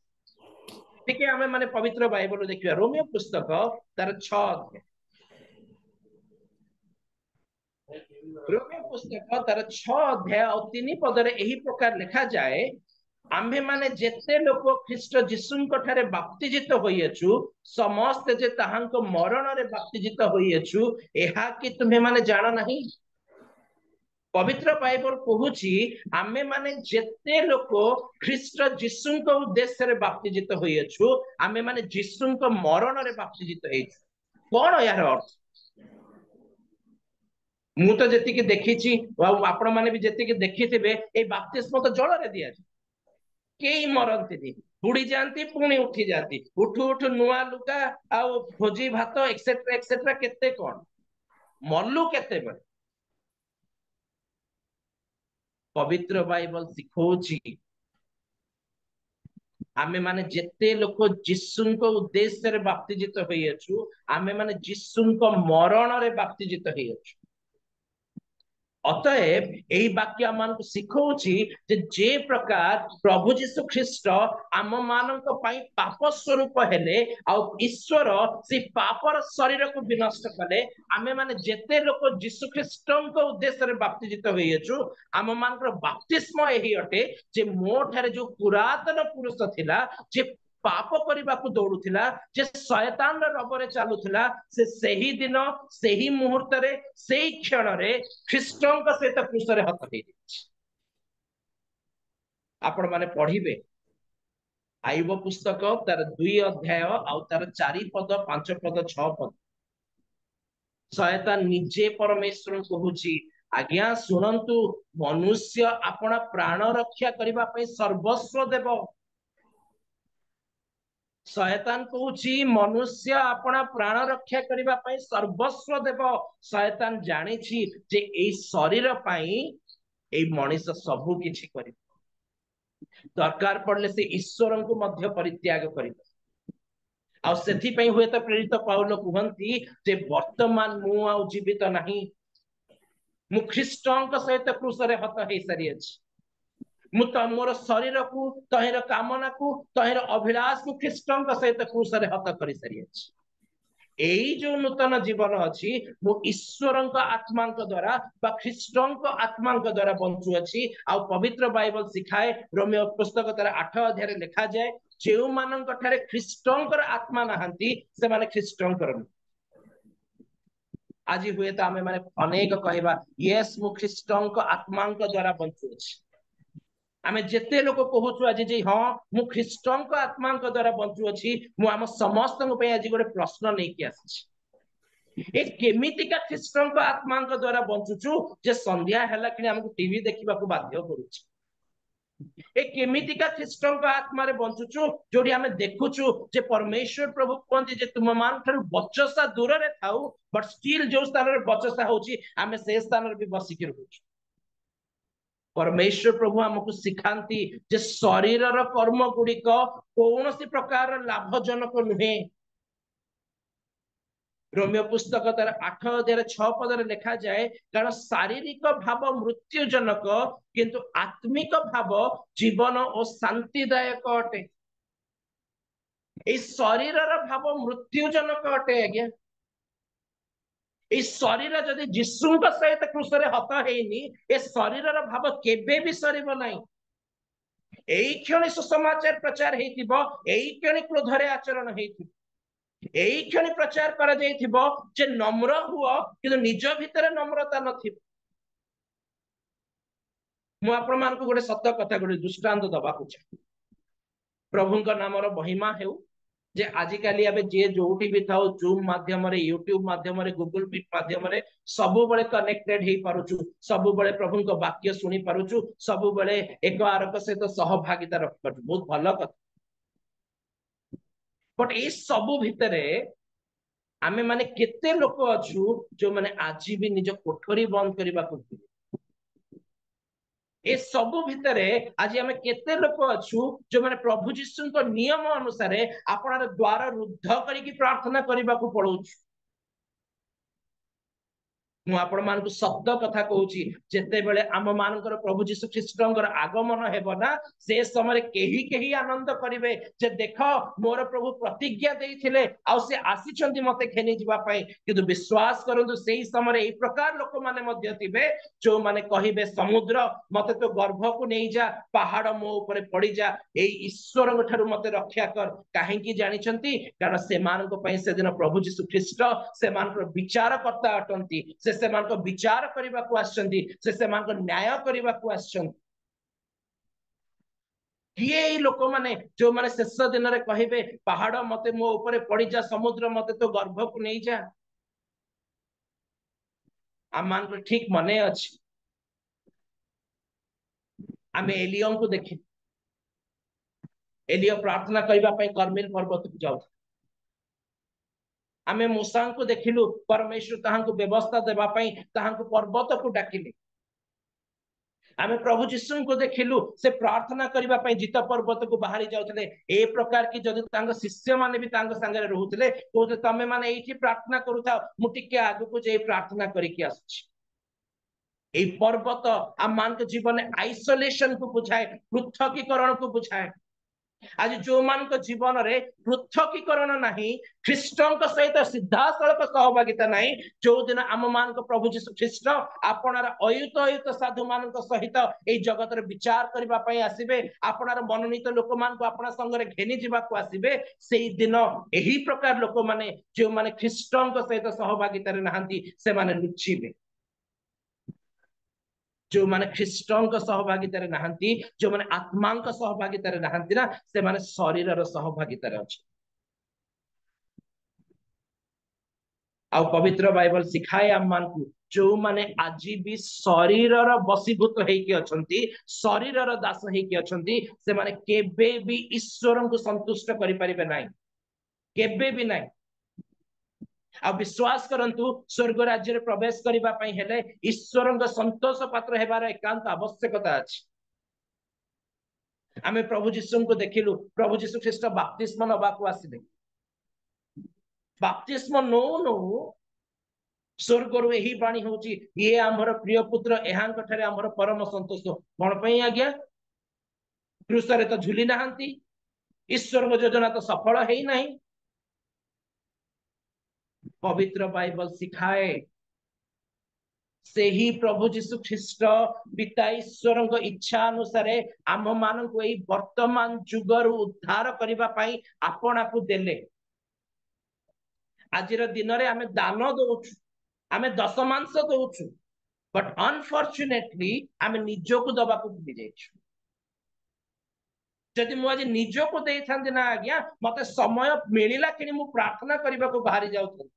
ठीक है हमें माने पवित्र बाइबल देखिया रोमियो पुस्तक तार 6 अध्याय रोमियो पुस्तक तार 6 अध्याय और 3 पद रे एही प्रकार लिखा जाए आम्भे माने जेते लोक ख्रीष्ट जीशुंक ठारे बाप्तिजित होइएछु समस्त जे ताहांक मरण रे बाप्तिजित होइएछु एहा कि तुम्हे माने जान नाही। पवित्र बाइबल कहूची आमे माने जेते लोक ख्रीष्ट जीशुंक उद्देश्य रे बाप्तिजित होइएछु आमे माने जीशुंक मरण रे बाप्तिजित हेइछु। कोन यार अर्थ मु तो जेति के देखिछि आपण माने भी जेति के देखिथिबे ए बाप्तिस्म तो जल रे दिया केई मरंती बुड़ी जाती पुणी उठी जाती उठु उठु नुआ लुगा आ भोजी भात एक्सेट्रा एक्सेट्रा केते कोन मल्लु केते बे पवित्र बाइबल सिखौची आमे माने जेते लोक जीशुंक उद्देश्य रे बाप्तिजित होइएछु आमे माने जीशुंक मरण रे बाप्तिजित होइएछु। अतएव यही वाक्य मान को सिखौची जे प्रकार प्रभु जीशु ख्रीष्ट आम मानक पई पाप स्वरूप हेले आ ईश्वर से पापर शरीर को विनष्ट कले आमे माने जेते लोक जीशु ख्रीष्टक उद्देश्य रे बाप्तिजित होइएछु आम मानकर बाप्तिस्म एही अटे जे मो ठारे जो पुरातन पुरुष थिला जे पाप करने को दौड़ूला जे शयतान रबरे चलुला से सही दिन सही मुहूर्त रे सही क्षण रे ख्रीष्टों सहित क्रूस रे हत हो आपण माने पढ़िबे आईब पुस्तक तार 2 अध्याय आउ तार 4 पद 5 पद 6 पद शयतान निजे परमेश्वर कहूची आज्ञा सुनंतु मनुष्य आपण प्राण रक्षा करबा पई सर्वस्व देव। शयतान कहूची मनुष्य अपना प्राण रक्षा करबा पई सर्वस्व देव। शयतान जानिछि जे एई शरीर पई एई मनुष्य सबु किछि करि दरकार पड़ले से ईश्वर को मध्य परित्याग करिबो आ सेथि पई हुए त प्रेरित पाउल कहंती जे वर्तमान मु आ जीवित नाही मु ख्रीष्टंक सहित क्रूस रे हत हे सारी अछि मोर शरीर को तहिर कामना को तहिर अभिलाष को ख्रीष्ट सहित क्रूस रे हत कर सारी यही जो नूतन जीवन अच्छी मु ईश्वर आत्मा द्वारा ख्रीष्ट आत्मा द्वारा बंचु अच्छी आ पवित्र बाइबल सिखाए रोमियो पुस्तक तार 8 अध्याय लिखा जाए जो मान ख्रीष्ट आत्मा नहांती से माने ख्रीष्ट आज हुए तो आम मैंने अनेक कहवा यस मु ख्रीष्ट आत्मा द्वारा बंचु अच्छी आमे जेते लोग कहूछु आज जे हाँ मु ख्रीष्ट आत्मा द्वारा बंचु अच्छी मु आम समस्त आज गोटे प्रश्न नहीं कि आसी ए केमितिका ख्रीष्ट आत्मा द्वारा बंचुचु जे संध्या हैला कि हमको टीवी देखिबा को बाध्य करूछि ए केमितिका ख्रीष्ट आत्मा रे बंचुचु जोडी आमे देखुचु जे परमेश्वर प्रभु कहते जे तुम मान ठारू बचसा दूर रे थाउ बट स्टिल जो स्थान रे बचसा होछि आमे से स्थान रे भी बसी के रहउछु परमेश्वर प्रभु हमको सिखाती जे शरीर कर्म गुड़िक कौन सी प्रकार लाभजनक नुहे रोमियो पुस्तक तार 8 अध्याय 6 पद लिखा जाए कारण शारीरिक भाव मृत्युजनक किंतु आत्मिक भाव जीवन और शांतिदायक अटे शरीर भाव मृत्युजनक अटे आज्ञा शरीर जदि जीशु सहित क्रूस रे हत हेनी ए शरीर भाव केबे भी सरीब नहीं एई क्षण सुसमाचार प्रचार हेतिबो एई क्षण क्रोधरे आचरण हेतिबो एई क्षण प्रचार करा जायतिबो जे नम्र हुओ किंतु निज भितर नम्रता नथिबो मु आपण मान को गोटे सत्य कथा गोटे दृष्टांत दबा को चाहे प्रभुଙ୍କ नामर महिमा हेउ जे आजिकाली आबे जे जोठी भी थाओ जूम माध्यम रे यूट्यूब माध्यम रे गूगल मीट माध्यम रे सबु बळे कनेक्टेड हे पारुछु सबु बळे प्रभुଙ୍କ वाक्य सुनी पारुछु सबु बळे एक आरक सहित सहभागिता रख पारुछु बहुत भलो कथा बट ए सबु भितरे आमे माने केते लोक अछु जो माने आजि भी निज कोठरी बंद करबा को ए सबु भितरे आज आमे केते लोक अछु जो माने प्रभु जीशु को नियम अनुसार आपन द्वार रुद्ध करिकी प्रार्थना करबा को पड़ोछु मु आपण मान को शब्द कथा कहूची जेते बेले आम मानकर प्रभु जीशु ख्रीष्टंकर आगमन हेबो ना से समय केही केही आनंद करिवे जे देखो मोर प्रभु प्रतिज्ञा देइथिले आ से आसीचंती मते खेनी जिबा पई किंतु विश्वास करंतु सेही समय एई प्रकार लोक माने मध्य थिबे जो माने कहिबे समुद्र मते तो गर्भ को नहीं जा पहाड़ मो ऊपर पड़ी जा एई ईश्वर ठारू मते रक्षा कर काहे की जानिचंती कारण से मानको पई से दिन प्रभु जीशु ख्रीष्ट से मानकर विचार करता अटंती से मानको विचार करबा को आछंती से मानको न्याय करबा को आछंती किए लोक माने जो माने शेष दिन रे कहिबे पहाड़ मते मो ऊपर पड़ी जा समुद्र मते तो गर्भ को नहीं जा आम मान को ठीक मने अछि आमे एलियन को देखि एलियो प्रार्थना करबा पई कर्मेल पर्वत को जाउ आमे मूसा को देखिलु परमेश्वर ताहां को व्यवस्था देबा पई ताहां को पर्वत को डाकिले आमे प्रभु जीशु को देखिलु से प्रार्थना करबा पई जित पर्वत को बाहरी जाउतले ए प्रकार की जदि तांग शिष्य माने भी तांग संगे रहउतले तो तमे माने एठी प्रार्थना करूथा मु टिके आगु को जे प्रार्थना करी कि आसुछि ए पर्वत आ मान के जीवन आइसोलेशन को बुझाए पृथकीकरण को बुझाए आज जो मान को जीवन रे पृथकीकरण नहीं ख्रीष्टंक सहित सीधासलख सहभागिता नहीं जो दिन आम मान को प्रभु जीशु ख्रीष्ट आपनार अयुत अयुत साधु मान सहित ए जगत रे विचार करबा पई आसीबे आपनार मनोनीत लोक मान को आपना संग रे घेनी जिबा को आसीबे सेही दिन एही प्रकार लोक माने जो माने ख्रीष्टंक सहित सहभागिता रे नाहंती से माने लुचिबे जो माने ख्रीष्टंक सहभागिता रे नाहंती जो माने आत्मांक सहभागिता रे नाहंती ना से माने शरीर रो सहभागिता रे अछि आ पवित्र बाइबल सिखाए हम मान को जो माने आजी भी शरीर रो बसीभूत हेई के अछंती शरीर रो दास हेई के अछंती से माने केबे भी ईश्वर को संतुष्ट करि परिबे नाही केबे भी नाही आ विश्वास करंतु स्वर्ग राज्य रे प्रवेश करबा पई हेले ईश्वरंग संतोष पात्र हेबार एकांत आवश्यकता अछि आमे प्रभु जीशु को देखिलु प्रभु जीशु ख्रीष्ट बपतिस्मा नबा को आसिले बपतिस्मा नो नो स्वर्ग रो एही बाणी होची ये हमर प्रिय पुत्र एहांक ठारे हमर परम संतोष कोन पई आज्ञा क्रूसरे तो झुली नाहांती, ईश्वर को योजना तो सफल है ही नहीं। पवित्र बाइबल सिखाए से ही प्रभु जीशु ख्रीस्ट पिता ईश्वर इच्छा अनुसार आम मान को वर्तमान जुगर उद्धार करने आपना को देले। आज दिन में आम दान दौचु, आम दशमांश दौचु, बट अनफॉर्चुनेटली आम निजको दबा को भूली जाइछु। जदि मुझे निजको दे था ना आज्ञा मत समय मिलला कि मु प्रार्थना करने को बाहरी जाऊँ,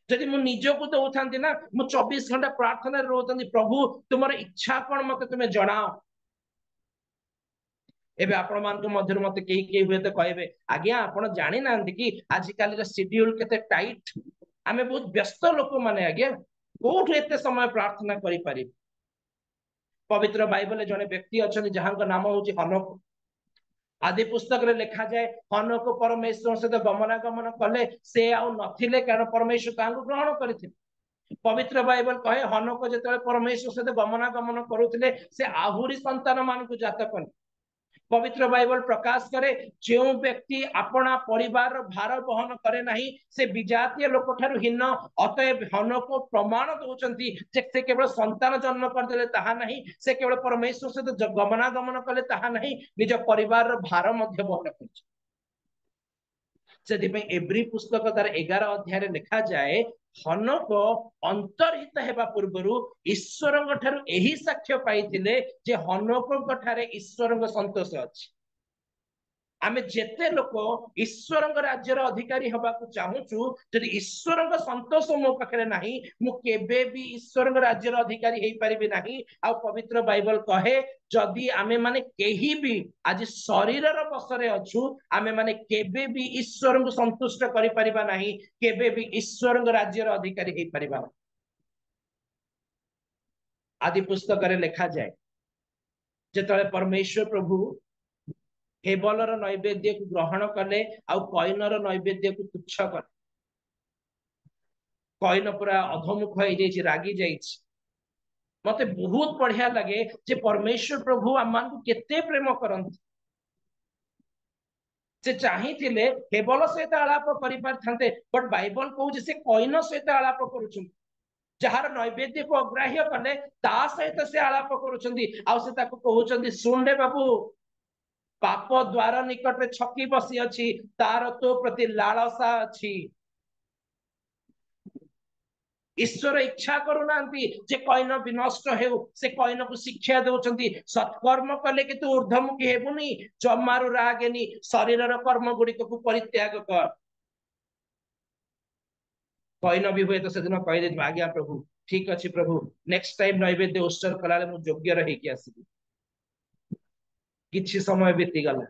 जदि मु निजको दौथा ना मु 24 घंटा प्रार्थना रोती प्रभु तुम इच्छा कौन मत तुम्हें जनाओ। एबे आपण मान मध्य मत कई हुए तो कहे आज्ञा आप जानी ना कि आजिकल शेड्यूल केते टाइट, आमे बहुत व्यस्त लोक माने आज्ञा कोठु एते समय प्रार्थना करि पारि। पवित्र बाइबल जने व्यक्ति अच्छा जहां नाम हूँ हनोक। आदि पुस्तक रे लिखा जाए हनोक परमेश्वर सहित गमनागमन कले से आउ नथिले कारण परमेश्वर तांको ग्रहण करथिले। पवित्र बाइबल कहे हनोक जेते परमेश्वर सहित गमनागमन करुथिले से आहुरी संतान मान को जात कले। पवित्र बाइबल प्रकाश करे जो व्यक्ति अपना परिवार भार बहन करे नहीं से विजातीय लोक ठारू हीन। अतएव हनोक प्रमाण दौरान से केवल संतान जन्म करदे ताहा नहीं, से केवल परमेश्वर सहित गमनागमन कले ताहा नहीं, निज परिवार भार मध्य बहन कर। एब्री पुस्तक तार 11 अध्याय लिखा जाए हनोक अंतर्हित हेबा पूर्वरु ईश्वर ठारू एही साक्ष्य पाइथिले जे हनोक ठारे ईश्वर संतोष अछि। आमे जेते लोक ईश्वर राज्यर अधिकारी हबा को चाहूचु जदि ईश्वर संतोष मो पाखरे नाही मु केबे भी ईश्वर राज्यर अधिकारी हेई परिबे नाही। आ पवित्र बाइबल कहे जदि आमे माने केही भी आज शरीरर बसरे अछु आमे माने केबे भी ईश्वर को संतुष्ट करि परिबा नाही, केबे भी ईश्वर राज्यर अधिकारी हेई परिबा। आदि पुस्तक रे लिखा जाए जेतले परमेश्वर प्रभु हेबलर नैवेद्य को ग्रहण कले आउ कईनर नैवेद्य को तुच्छ कले। कईन पूरा अधमुख हो जाइए, रागी जाइए। मते बहुत बढ़िया लगे जे परमेश्वर प्रभु आम मान को केते प्रेम करंती। से चाहिए हेबल सहित आलाप करि पारथांते, बट बाइबल कहूँ से कईन सहित आलाप करुछन। जहार नैवेद्य को अग्राह्य कले ता सहित से आलाप करुछंती। आउ से ताको कहउछंती सुन रे बाबू पाप द्वार निकट में छकी बसी अच्छी तार तो प्रति लालसा अच्छी। ईश्वर इच्छा करूना जे कईन भी नष्ट हो, से कईन को शिक्षा दौरान सत्कर्म कले कि तू ऊर्धमुखी हेबुनी, जमारू रागेनी, शरीर कर्म गुड़िक को परित्याग कर। कईन भी हुए तो से दिन कहीदे आज्ञा प्रभु ठीक अच्छे प्रभु नेक्स्ट टाइम नैवेद्य उत्सर्ग कला मु योग्य रही आसबि। किछि समय बीती गला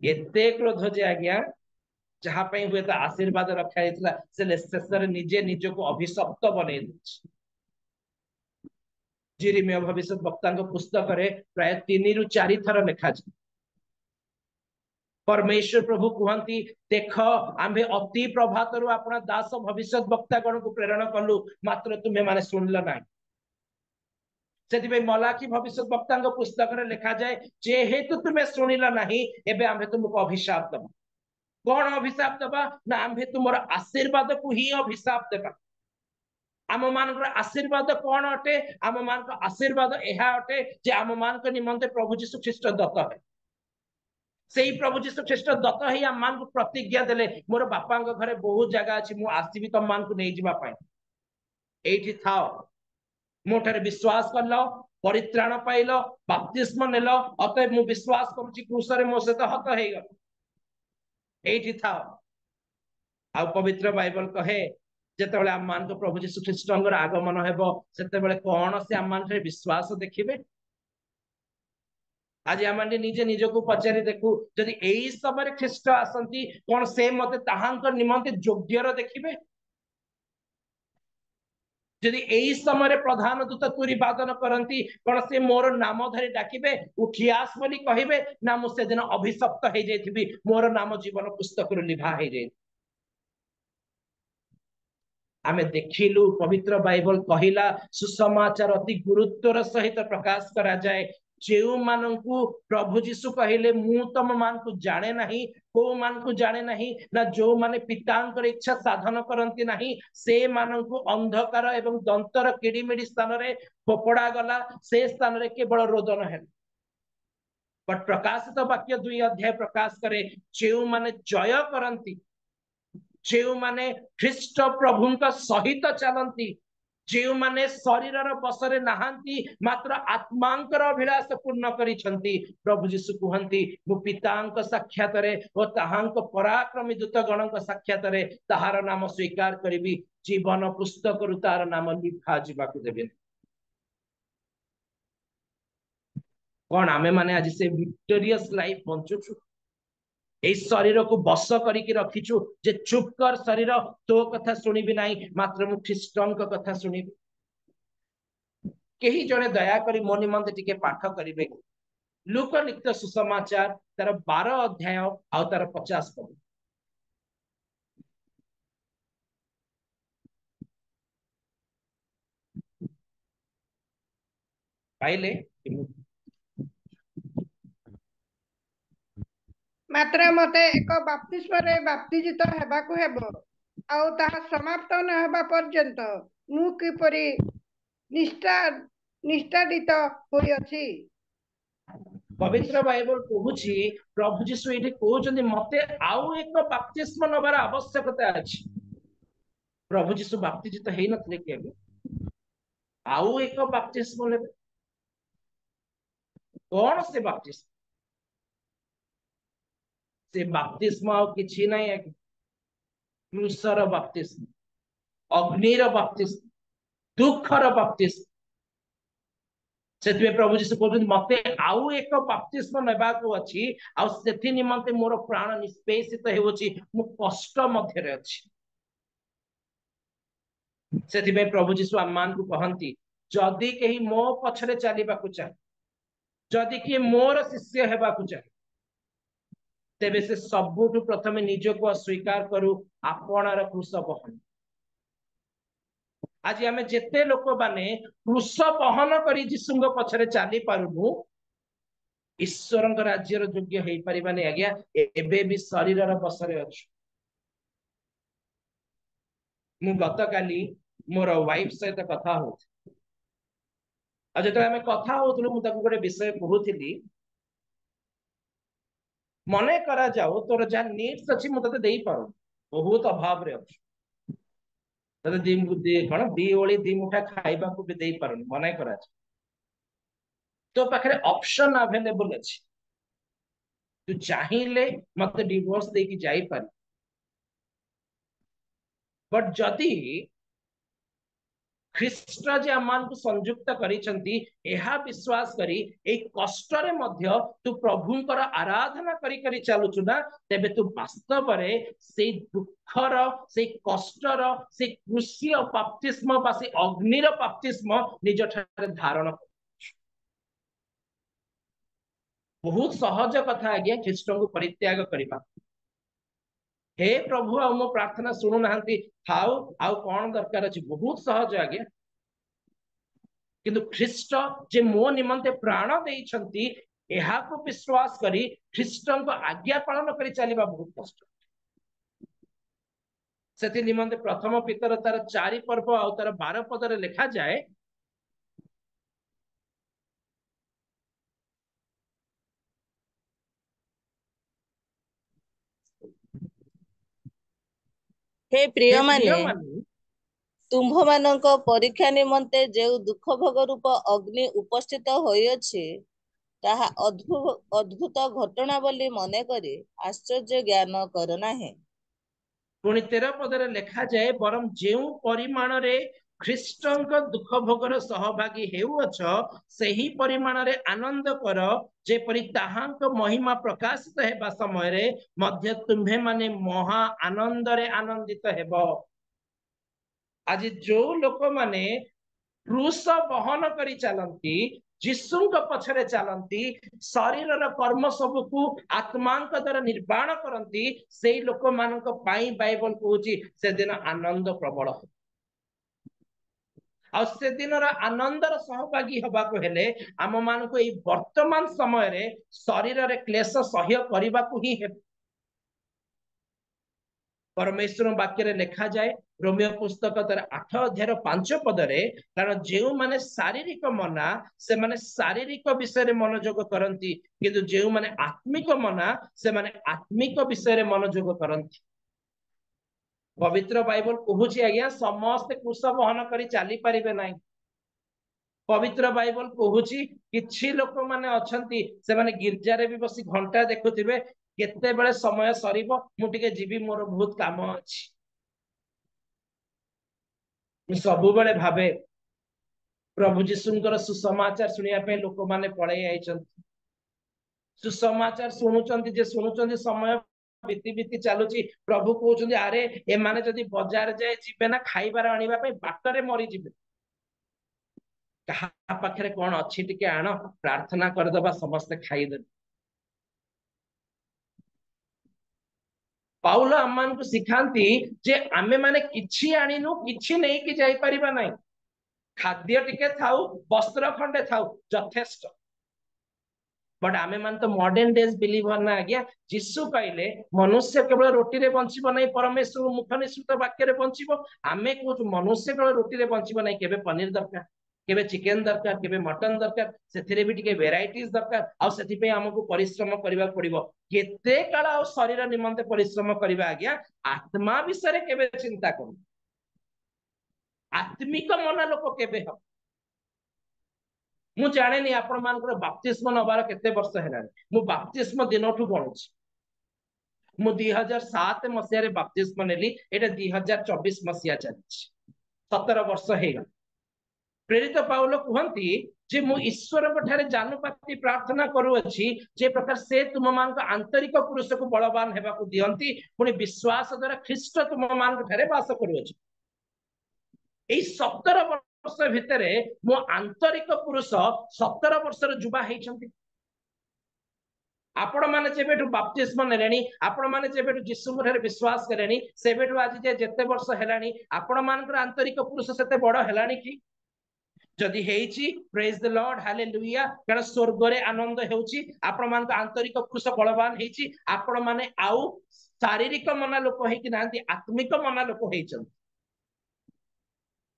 एते क्रोध जे आज्ञा जहाँ हुए तो आशीर्वाद रखा से शेष निजे निज को अभिशप्त बने। जिरिमिया भविष्य वक्ता पुस्तक रे प्राय 3 ରୁ 4 थर लिखा जाए परमेश्वर प्रभु कहती देख आम्भे अति प्रभात रु अपना दास भविष्य वक्ता गण को प्रेरण कलु मात्र तुम्हें माने सुनल ना। से मलाखी भविष्य वक्ता पुस्तक रे लिखा जाए जेहेतु तुम्हें शुणिल नहीं एबे आम्भे तुमको अभिशाप दबा। कौन अभिशाप दबा ना आम्भे तुमर आशीर्वाद को ही अभिशाप देबा। आम मान आशीर्वाद कौन अटे? आम मान आशीर्वाद यह अटे जे आम मान निमंते प्रभु जीशु ख्रीस्ट दत्त है। से प्रभु जीशु ख्रीस्ट दत्त ही आम मान को प्रतिज्ञा देले मोर बापा घरे बहुत जगह अच्छी मु आसबि तुम मान को नहीं जीवा पाए एठी थाओ मोठरे विश्वास कर लो परित्राण पाइल बपतिस्म नेल अतएव मु विश्वास करूची क्रूसरे मो सहित हत हे गल एठी थाओ। आ पवित्र बाइबल कहे जेतेबेले आम मान को प्रभु जीशु ख्रीष्टंकर आगमन हेबो सेतेबेले कोन से आम मान रे विश्वास देखिबे। आज आम निजे निज को पचारि देखु जदि एई समय ख्रीष्ट आसंती कोन से मते ताहांकर निमंते योग्यर देखिबे। जदि एई समय प्रधान दूत तुरी वादन करंती कोन से मोर नाम धरि डाकिबे उठी आस बोली कहिबे ना मु से दिन अभिशप्त हे जाइथिबी मोर नाम जीवन पुस्तक रु लिभा हे जाय। आमे देखिलु पवित्र बाइबल कहिला सुसमाचार अति गुरुत्वर सहित प्रकाश करा जाए जेउ माननकु प्रभु जीशु कहले मु तम मान को जाने नहीं को मान को जाने नहीं ना जो माने पितांकर इच्छा साधन करंती नहीं से माननकु अंधकार एवं दंतर किड़िमिड़ी स्थान रे फोपड़ा गला से स्थान रे केवल रोदन है बट प्रकाशित वाक्य 2 अध्याय प्रकाश करे जेउ माने जय करंती जेउ माने ख्रीष्ट प्रभुंका सहित चलंती जेउ माने शरीरर बसरे नहांती मात्र आत्मांकर अभिलाष पूर्ण करिसंती प्रभु जीशु कहंती मु पितांक साक्षात रे ओ ताहांक पराक्रमी दूत गणक साक्षात रे ताहार नाम स्वीकार करिबी जीवन पुस्तक रु तार नाम लिखा जीवाकु देबे कौन आमे माने आज से विक्टोरियस लाइफ बंचुछु ए शरीर को बस करिके रखिछु जे चुप कर शरीर तो कथा सुनिबि नाही मात्र मु ख्रीष्टंक कथा सुनिबि केही जने दया करी मो निमंते टिके पाठ करिबे लूक लिखित सुसमाचार तार 12 अध्याय आ तार 50 पद पाइले मात्र मते एक बाप्तिस्म रे बाप्तिजित हेबाकु हेबो आउ ताहा समाप्त न हेबा पर्यंत मु किपरि निष्ठादित होई अछि। पवित्र बाइबल कहूची प्रभु जीशु एठी कहउचंदी मते आउ एक बाप्तिस्म नबार आवश्यकता अछि प्रभु जीशु बाप्तिजित हेई नथले कि आउ एक बाप्तिस्म लेबे कौन से बाप्तिस्म से बाप्तिस्म आउ किछि नै है क्रूसर बाप्तिस्म अग्निर बाप्तिस्म दुखर बाप्तिस्म से प्रभु जीशु कहउचंदी मते आउ एक बाप्तिस्म नेबाको अछि आ सेथि निमंते मोर प्राण निष्पेषित हेउची मु कष्ट मध्य रे अछि सेथि में प्रभु जीशु आमान को कहंती जदि केही मो पछरे चलीबाकू चाहे जदि कि मोर शिष्य हेबाकू चाहे तेबे से सबुठु प्रथमे निज को अस्वीकार करू आपणार क्रूस बहन आज आमे जेते लोक माने क्रूस बहन करी जीशुंग पछरे चाली पारुनु ईश्वरंक राज्यर योग्य हेई परिबानी आज्ञा एबे भी शरीरर बसरे अछि मु गत काली मोर वाइफ सहित कथा हो आमे कथा होतलु मु ताकु गोटे विषय कहूथिली मने करा जाओ तोर जा नीड्स अछि मु तते देई पारो बहुत अभाव रे अछि तते दी ओली दी मुठा खाइबा को भी देई पारो मने करा तो पाखरे ऑप्शन अवेलेबल अछि तू चाहिले मते डिवोर्स दे की जाई पार बट जदि ख्रीष्ट जे आमान को संयुक्त करिसंती एहा विश्वास करी ए कष्ट रे मध्य तू प्रभुंकर आराधना करी करी चालुचु ना तेबे तू वास्तव रे से दुखर से कष्टर से क्रूसीय बाप्तिस्म बा से अग्निर बाप्तिस्म निज ठारे धारण बहुत सहज कथा आज्ञा ख्रीष्ट को परित्याग करिबा हे प्रभु आ मो प्रार्थना सुनु नाहंती थाउ आउ कोन दरकार अछि बहुत सहज आज्ञा किंतु ख्रीष्ट जे मो निमंते प्राण देइछंती एहा को विश्वास करी ख्रीष्ट को आज्ञा पालन करी चलीबा बहुत कष्ट सेति निमंते प्रथम पितर तार 4 पर्व आ तार 12 पद रे लिखा जाए हे प्रिय माने तुम्भ मानक परीक्षा निमंते जे दुख भोग रूप अग्नि उपस्थित होइअछि ताहा अद्भुत घटना बोली मने करी आश्चर्य ज्ञान कर नाही पुणी 13 पदरे लिखा जाए बरम जेउ परिमाण रे ख्रीष्टंक दुख भोगर सहभागी हेउअछ सही परिमाण रे आनंद कर जेपरि ताहांक महिमा प्रकाशित हेबा समय रे मध्य तुम्हे माने महा आनंद रे आनंदित हेबो आज जो लोक माने क्रूस बहन करी चलंती जीशुंक पछरे चलंती शरीरर कर्म सबकु आत्मांक द्वारा निर्माण करंती सेई लोक मानक पाई बाइबल कहूची से दिन आनंद प्रबल आ से दिन आनंदर सहभागी हवाको हेले आम मानक एई वर्तमान समय रे शरीर रे क्लेश सह्य करने को ही है। परमेश्वर वाक्य रे लिखा जाए रोमियो पुस्तक 8 अध्याय 5 पदरे, कारण जो माने शारीरिक मना से माने शारीरिक विषय रे मनोयोग करंती, किंतु जो माने आत्मिक मना से माने आत्मिक विषय रे मनोयोग करंती। पवित्र बाइबल कहूची आज्ञा समस्त कुश बहन करी चली पारिबे नाही। पवित्र बाइबल कहूची किछि लोक माने अछंती से माने गिरजा रे भी बसी घंटा देखुथिबे केते बेले समय सरीबो मु टिके जीवी मोर बहुत काम अछि। सबु बेले भाबे प्रभु जीशुंकर सुसमाचार सुनिया पे लोक माने पळै आइछंती। सुसमाचार शुणुचंती जे शुणुचंती समय बीती बीती चलुची प्रभु कहउचंती अरे ए माने जदी बाजार जाए जिबे ना खाइबार आनिबा पे बाटरे मरी जिबे, कहा पाखरे कोन अछि टिके आनो प्रार्थना कर दबा समस्त खाइ दे। पाउल आमान को सिखांती जे आमे माने किछि आनिनु किछि नै कि जाई परिबा नै, खाद्य टिके थाउ वस्त्र खंडे थाउ यथेष्ट। बट आमे मान तो मॉडर्न डेज बिलीवर ना आज्ञा जीसु कहले मनुष्य केवल रोटी रे बंचिबो नै परमेश्वर मुख निश्चित वाक्य रे बंचिबो। आमे कहू मनुष्य केवल रोटी रे बंचिबो नै, केबे पनीर दरकार, केबे चिकन दरकार, केबे मटन दरकार, सेथिरे भी टिके वेराइटीज दरकार। आ सेथि पे हमकु परिश्रम करबा पड़िबो। केते काल आ शरीर निमंते परिश्रम करबा आज्ञा आत्मा विषय रे केबे चिंता करू। आत्मिक मन लोक केबे हो मु जाने नहीं। आपण मानकर बाप्तिस्म नबार केते वर्ष हेलानी, मु बाप्तिस्म दिनठू गणुछि। मु 2007 मसिया रे बाप्तिस्म नेली, एटा 2024 मसिया चलिछि, 17 वर्ष हेगा। प्रेरित पाउल कहंती जे मु ईश्वर ठारे जानुपाति प्रार्थना करूअछि जे प्रकार से तुम मानक आंतरिक पुरुष को बलवान हेबा को दियंती, पुनी विश्वास द्वारा ख्रीष्ट तुम मानक ठारे वास करूअछि। एई 17 वर्ष भितरे मो आंतरिक पुरुष 17 वर्षर जुबा हेइछंती। आपण माने जेबेठु बाप्तिस्म नेलेनी, आपण माने जेबेठु यीशु रे विश्वास करेनी, सेबेठु आज जे जते वर्ष हेलानी आपण मानकर आंतरिक पुरुष सेते बड़ हेलानी कि जदि हेइची प्रेज द लॉर्ड हालेलुया। कारण स्वर्ग रे आनंद हेउची, आपण मानक आंतरिक पुरुष बलवान हेइची। आपण माने आउ शारीरिक मना लोक हेकि कि नांती, आत्मिक मना लोक हेइछंती।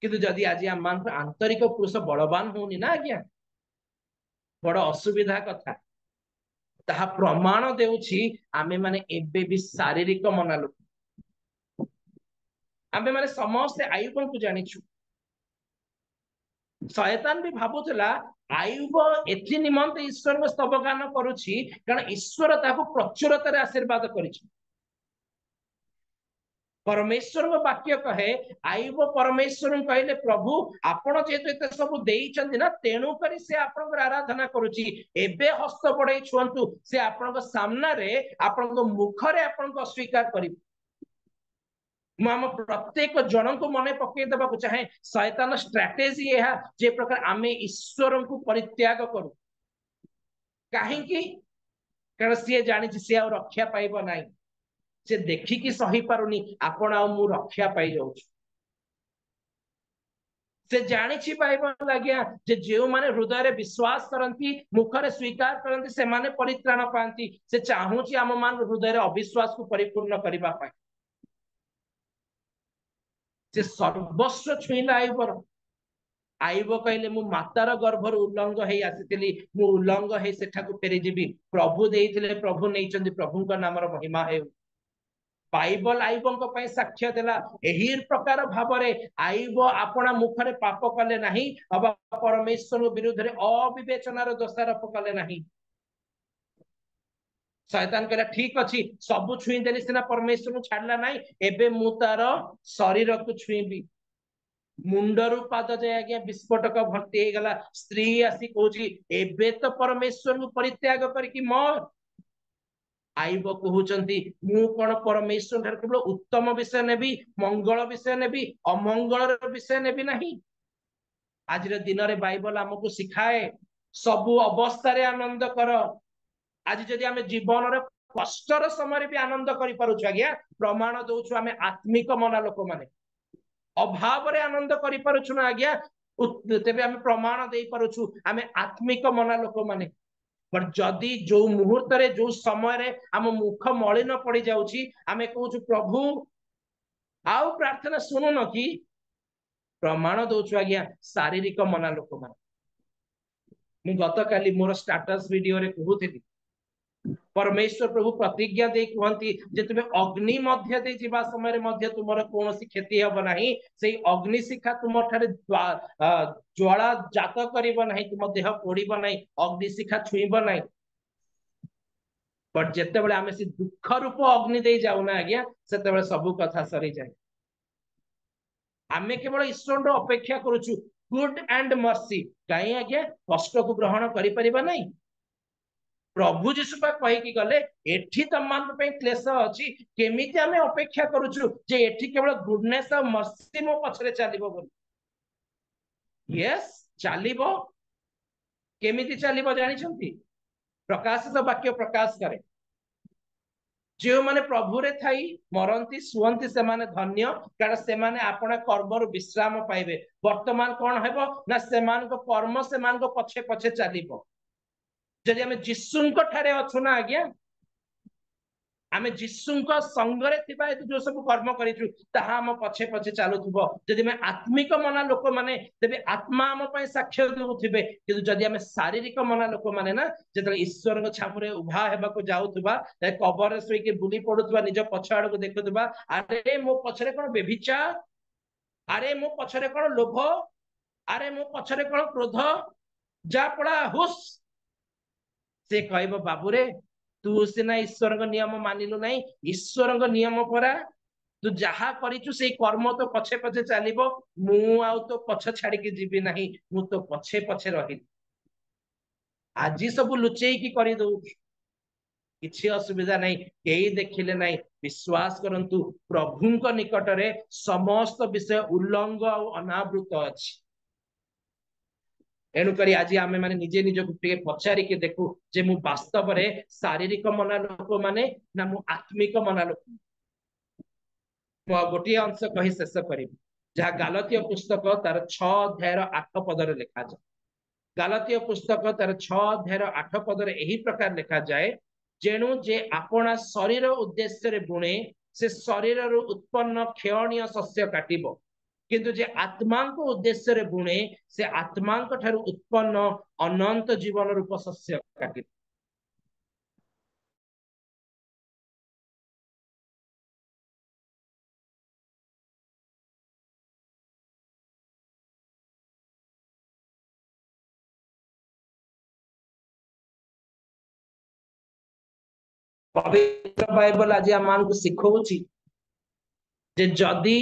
किंतु जदि आज हम मान आंतरिक पुरुष बलवान होनी ना आज्ञा, बड़ असुविधा कथा। ताहा प्रमाण देउछि आमे माने एबे भी शारीरिक मना लोक। आमे माने समस्त आयुब को जानिछु। शैतान भी भाबुतला आयुब एथि निमंते ईश्वर को स्तवगान करूछि कारण ईश्वर ताको प्रचुरता रे आशीर्वाद करिछि। परमेश्वर वाक्य कहे आयुब परमेश्वर कहले प्रभु आपण जेतु एते सब देइछन्ति ना, तेणु करी से आपनकर आराधना करूछि। एबे हस्त बढाई छुअंतु, से आपनक सामना रे आपनक मुख रे आपनक अस्वीकार करिब। हम प्रत्येक जन को मने पकई देबा को चाहे शैतान स्ट्रैटेजी यह जे प्रकार आमे ईश्वर को परित्याग करू। काहे कि कारण सी जानि सी आ रक्षा पाइबो नाही, से देखिकी सही पारुनी आपण आ मु रक्षा पाई जाउछ। से जानिछि बाइबल लाग्या जे जेउ माने हृदय रे विश्वास करंती मुख रे स्वीकार करंती से माने परित्राण पांती। से चाहूछि हम मान हृदय रे अविश्वास को परिपूर्ण करिबा पाई। से सर्वस्व छुईला आयुबर। आयुब कहले मु मातार गर्भर उल्लंघ हेई आसीतिली, मु उल्लंघ हेई सेठा को फेरी जीवी। प्रभु देइथिले, प्रभु नेइचंदी, प्रभुंक नामर महिमा हेउ। बाइबल आयुबंक पय साक्ष्य देला एही प्रकार भाबरे आयुब आपना मुखरे पाप कले नाही, अब परमेश्वर विरुद्ध रे अविवेचनार दोषारोप कले नाही। शैतान कहला ठीक अछि सब छुई देली सिना परमेश्वर को छाडला नाही, एबे मु तार शरीर को छुईबी। मुंडरू पाद जाय आज्ञा विस्फोटक भर्ती हे गला। स्त्री आसी कहूची एबे तो परमेश्वर को परित्याग करके मर। आयुब कहउचंती मु कोन परमेश्वर ठार केवल उत्तम विषय नेबी, मंगल विषय नेबी, अमंगल विषय नेबी नाही। आज रे दिन रे बाइबल हमकु सिखाए सबु अवस्था रे आनंद कर। आज जदि आमे जीवन रे कष्टर समय भी आनंद करि पारुछु आज्ञा, प्रमाण दउछु आमे आत्मिक मना लोक माने। अभाव रे आनंद करि पारुछु ना आज्ञा, तेबे आमे प्रमाण दे पारुछु आमे आत्मिक मना लोक माने। बट जदि जो मुहूर्त रे जो समय रे आम मुख मलिन पड़ जाउछि आमे कहूछु प्रभु आउ प्रार्थना सुनु न कि प्रमाण दउछु आज्ञा शारीरिक मना लोक माने। मु गत काली मोर स्टेटस वीडियो रे कहूथिली परमेश्वर प्रभु प्रतिज्ञा दे कहंती जे तुमे अग्नि मध्य दे जीवा समय रे मध्य तुमर कोनोसी क्षति हब नाही सेई अग्नि शिखा तुम ठारे ज्वाला जात करिब नाही तुम देह पोड़िब नाही अग्नि शिखा छुइब नाही। बट जेते बेले आमे से दुख रूप अग्नि दे जाउ ना आज्ञा सेते बेले सब कथा सरी जाय। आमे केवल ईश्वर अपेक्षा करूछु गुड एंड मर्सी कहीं आज्ञा कष्ट को ग्रहण करि परिबा नाही। प्रभु जीशु कही कि गले एठी तमान पे क्लेश अछि केमिति आमे अपेक्षा करूछु जे एठी केवल गुडनेस और मर्सी मो पछरे चलिबो बोली। यस चलिबो केमिति चलिबो जानि छंती प्रकाशित वाक्य प्रकाश करे जो माने प्रभु रे थाई मरंती सुवंती से माने धन्य कारण से माने आपण कर्म विश्राम पाइबे। वर्तमान कौन हेबो ना से मान को कर्म से मान को पछे पछे चलिबो। जदि आमे जिसुंक ठारे अछु ना आज्ञा आमे जिसुंक संगरे थिबा हेतु जो सब कर्म करिछु ताहा हम पछे पछे चालुथुबो। जदि मैं आत्मिक मना लोक माने तेबे आत्मा हम पय साक्ष्य देउथिबे किंतु जदि आमे शारीरिक मना लोक माने ना जेतले ईश्वर को छापुरे उभा हेबा को जाउथुबा ते कबर रे सोई के बुली पडुथुबा निज पछाड़ को देखुथुबा अरे मो पछरे कोन बेभिचार अरे मो पछरे कोन लोभ अरे मो पछरे कोन क्रोध जा पड़ा हुस से कहब बाबू रे तू सिना ईश्वर नियम मानिलु नहीं ईश्वर नियम परा तू जहा करिचु से कर्म तो पछे पछे चलिबो मु आउ तो पछ छाड़ी के जीवी नहीं मु तो पछे पछे रही आज सब लुचेई की करि दउ किछि असुविधा नहीं केही देखिले नहीं विश्वास करंतु प्रभुंक निकट रे समस्त विषय उल्लंघ और अनावृत अछि। एणुकरी आज आमे माने निजे निजको पचारि के देखु जे मु वास्तव रे शारीरिक मना लोक माने ना मु आत्मिक मना लोक। गोटे अंश कही शेष करी जहाँ गालतीय पुस्तक तार 6 अध्याय 8 पदर लिखा जाए। गालतीय पुस्तक तार 6 अध्याय 8 पदर यही प्रकार लिखा जाए जेणु जे आपणा शरीर उद्देश्य रे बुणे से शरीर उत्पन्न क्षयणीय शस्य काटिबो किंतु जे आत्मा को उद्देश्य रे बुणे से आत्मा ठारू उत्पन्न अनंत जीवन रूप शस्य काटिबो। पवित्र बाइबल आज आम को शिखौछि जे जदि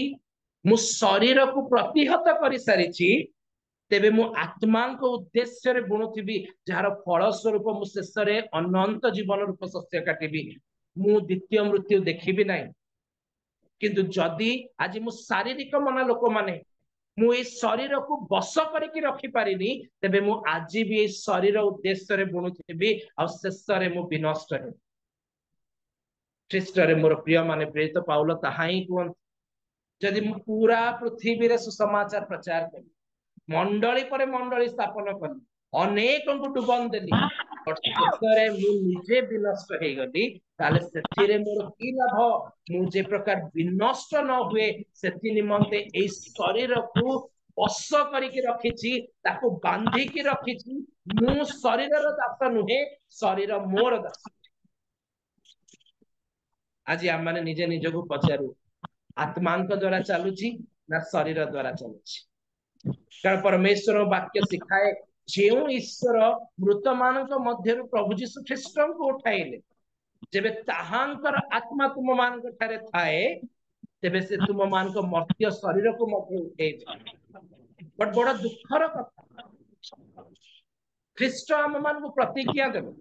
मु शरीर को प्रतिहत कर सारी तेबे मु आत्मा को उद्देश्य रे बुणुथिबी जार फल स्वरूप मु शेष रे अनंत जीवन रूप शस्य काटिबी मु द्वितीय मृत्यु देखिबी नहीं। किंतु जदि आज मु शारीरिक मना लोक माने मु ए शरीर को बस करके रखी पारिनी तेबे मु आज भी ए शरीर उद्देश्य रे बुणुथिबी आ शेष रे मु विनष्ट हे। ख्रीष्ट रे मोर प्रिय माने प्रेरित पाउल ताहा ही कहन जदि मु पूरा पृथ्वी रे सुसमाचार प्रचार करी मंडली पर मंडली स्थापन कली अनेक को डुबन देली शेषरे मु निजे विनष्ट हे गली ताले सेथिरे मोर की लाभ मु जे प्रकार विनष्ट न हुए सेति निमंते ए शरीर को बस करके रखिछि ताको बांधी की रखिछि मु शरीर रो दास नुहे शरीर मोर दास। आज आम मैंने निजे निज को पचारू आत्मा द्वारा चलुची ना शरीर द्वारा चलुची कारण परमेश्वर वाक्य शिखाए जो ईश्वर मृत मान मध्य प्रभु जीशु ख्रीष्ट को उठाइले जेबे ताहांकर आत्मा तुम मान ठारे थाए तेबे से तुम मान को मर्त्य शरीर को मध्य उठे। बट बड़ा दुखर कथा ख्रीष्ट आम मान को प्रतिज्ञा देबे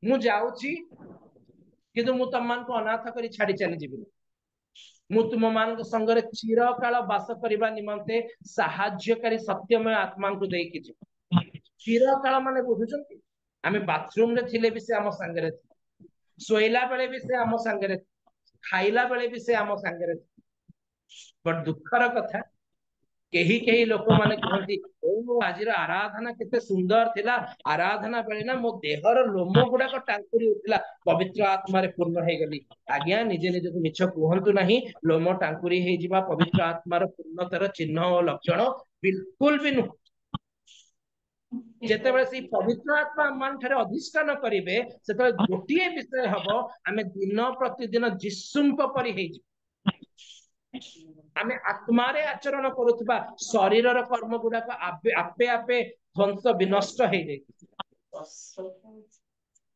मु जाउची किंतु मु तुम मान को अनाथ करी छाड़ी चली जीवी मु तुम मान संगे चिरकाल बास करने निमंते साहाय्यकारी सत्यमय आत्मा को देकी चिरकाल माने बुझुचंती आमे बाथरूम रे थिले भी से आम संगे सोइला बेले भी से आम संगे खाइला बेले भी से आम संगे। बट दुखर कथा केही केही लोक माने कहती आज आराधना केते सुंदर थिला आराधना बेले ना मो देहर लोम गुड़ाक टांकुरी उठिला पवित्र आत्मा रे पूर्ण हे गली आज्ञा निजे निजे को मिछ कहंतु नहीं लोम टांकुरी हे जिबा पवित्र आत्मा रे पूर्णतर चिन्ह और लक्षण बिल्कुल भी नु जेते से पवित्र आत्मा मान ठारे अधिष्ठान करिवे सेते गोटिए विषय हबो आमे दिन प्रतिदिन जिसुंक परि हे आमे आत्मारे आचरण करुवा शरीर कर्म गुड़ाक आपे आपे आपे ध्वंस विनष्ट हो जाए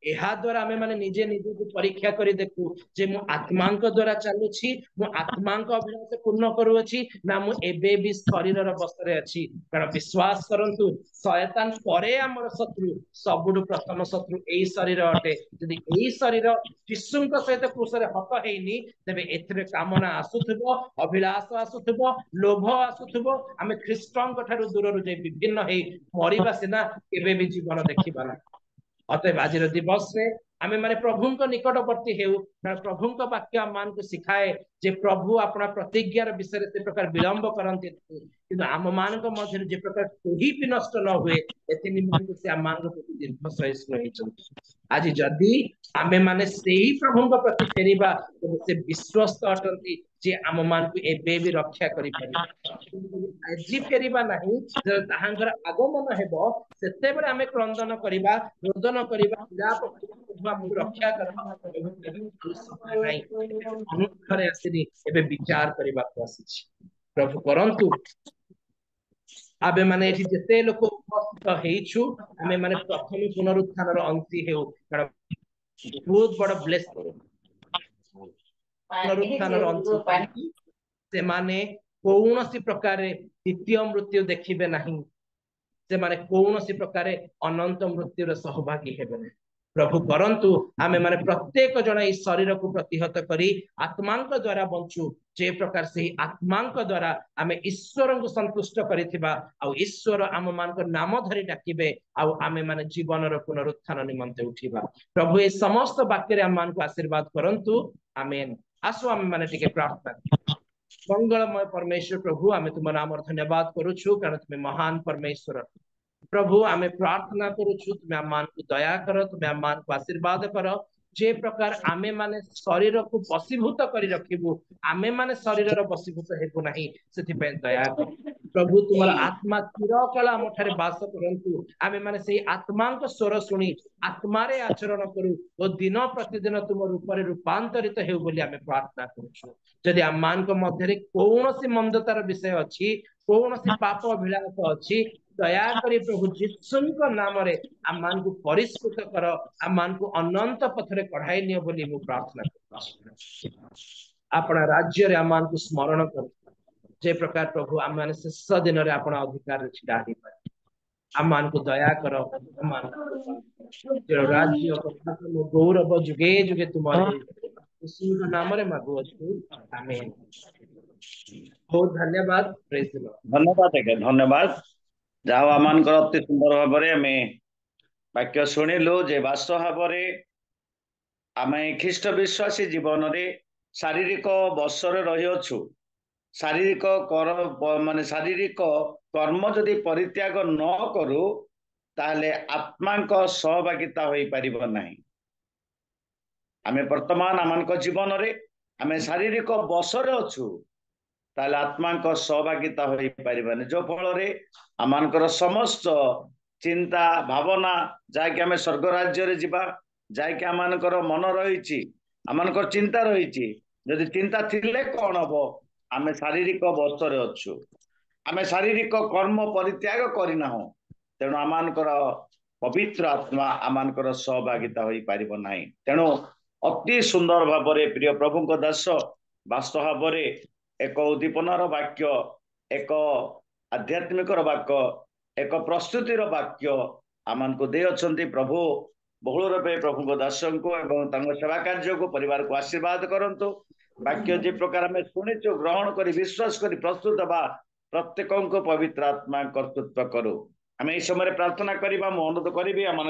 द्वारा आमे माने निजे निजे को परीक्षा करी देखु जे मु आत्मांक द्वारा चलुछि मु आत्मांक अभिलाष पूर्ण करूछि ना मु एबे भी शरीर बस्त्रे अछि कारण विश्वास करंतु शयतान परे हमर शत्रु सबुडु प्रथम शत्रु एई शरीर अटे यदि एई शरीर यीशुंक सहित क्रूसरे हत हेनी तबे एथिरे कामना आसुथबो अभिलाष आसुथबो लोभ आसुथबो आमे ख्रीष्टंक ठारु दूर रु जे विभिन्न हे मरिबा सिना एबे भी जीवन देखिबा अतएव आज दिवस रे आमे माने प्रभुंक निकटवर्ती हेउ प्रभुंक वाक्य आम मान को सिखाए जे प्रभु अपना प्रतिज्ञार विषय से प्रकार विलंब करंती किंतु आम मान मध्य जे प्रकार कोही भी नष्ट न हुए एति निमित्त से आम मान प्रति दीर्घ सहिष्णु होइछन आज जदि आमे माने सेही प्रभुंक प्रति फेरिबा से विश्वस्त अटंती जे आम मान को एबे भी रक्षा करि पारि आज फेरिबा नहीं जब ताहांकर आगमन हेबो सेते बेले आमे क्रंदन करिबा रोदन करिबा विलाप रक्षा करबा अनुखरे आसीनी एबे विचार करिबा आसीछि प्रभु करंतु आबे माने एठी जते लोक उपस्थित हेइछु आमे माने प्रथम पुनरुत्थान रो अंति हेउ बहुत बड़ ब्लेस पुनरुत्थान रो अंति से माने कौनसी प्रकार द्वितीय मृत्यु देखिबे नहीं से माने कौनसी प्रकार अनंत मृत्यु रो सहभागी हेबे नहीं प्रभु करंतु आमे माने प्रत्येक जन ई शरीर को प्रतिहत करी आत्मांक द्वारा बंचु जे प्रकार से आत्मांक द्वारा आमे ईश्वर को संतुष्ट करिथिबा आ ईश्वर आम मान को नाम धरि डाकिबे आ आमे माने जीवन रो पुनरुत्थान निमंते उठिबा प्रभु ए समस्त वाक्य रे आम मान को आशीर्वाद करंतु आमेन आसु आमे माने टिके प्रार्थना मंगलमय परमेश्वर प्रभु आमे तुम नाम धन्यवाद करूछु कारण तुम महान परमेश्वर प्रभु आमे प्रार्थना करूछु तुम आमान को दया कर तुम आमान को आशीर्वाद कर जे प्रकार आमे माने शरीर को बसीभूत करी रखिबु आमे माने शरीर रो बसीभूत हेबु नाही सेति पे दया कर प्रभु तुमर आत्मा चिरकाल मठारे वास करंतु आमे माने सेही आत्मांक स्वर सुनी आत्मारे आचरण करू ओ दिन प्रतिदिन तुम रूप रे रूपांतरित हेउ बोली आमे प्रार्थना करूछु जदि आमान को मध्यरे कोनोसी मंदतार विषय अछि कोनोसी पाप अभिलाष अछि दया करी प्रभु जिसुंक नाम रे आमान को परिष्कृत कर आमान को अनंत पथरे कढ़ाई नियो बोली मु प्रार्थना करूछु अपना राज्य रे आमान को स्मरण कर जे प्रकार प्रभु आम माने शेष दिन रे अपना अधिकार रे छिड़ा ही पाए आमान को दया कर आमान जो राज्य को गौरव जुगे जुगे तुम्हारे यीशु नाम रे मांगु अछि आमेन बहुत धन्यवाद प्रेज द लॉर्ड धन्यवाद जाओ आमान कर अति सुंदर भाबरे हमें वाक्य सुनिलु जे वास्तव भाबरे आमे ख्रीष्ट विश्वासी जीवन रे शारीरिक बसरे रहि अछु शारीरिक कर माने शारीरिक कर्म जदि परित्याग न करू ताले आत्मांक सहभागिता होई परिबो नाही आमे वर्तमान आमानक जीवन रे आमे शारीरिक बसरे अछु ताले आत्मांक सहभागिता होई परिबने जो फल रे आमानकर समस्त चिंता भावना जाके आमे स्वर्ग राज्य रे जिबा जाके आमानकर मन रहिछि आमानकर चिंता रहिछि यदि चिंता थिले कोन हबो आमे शारीरिक बसरे अछु आमे शारीरिक कर्म परित्याग करिना हो तेणु आमानकर पवित्र आत्मा आमानकर सहभागिता होई परिबो नाही तेणु अति सुंदर भाबरे प्रिय प्रभुଙ୍କ दास वास्तव भाबरे एक उद्दीपनार वाक्य एक आध्यात्मिक वाक्य एक प्रस्तुतिर वाक्य आमान को दे अछंती प्रभु बहुल रूपे प्रभु दास को एवं तांको सेवा कार्य को परिवार को आशीर्वाद करंतु वाक्य जे प्रकार में सुनिचु ग्रहण करी विश्वास करी प्रस्तुत बा प्रत्येकों को पवित्र आत्मा कर्तृत्व करू आम समय प्रार्थना करवा अनुरोध करी आम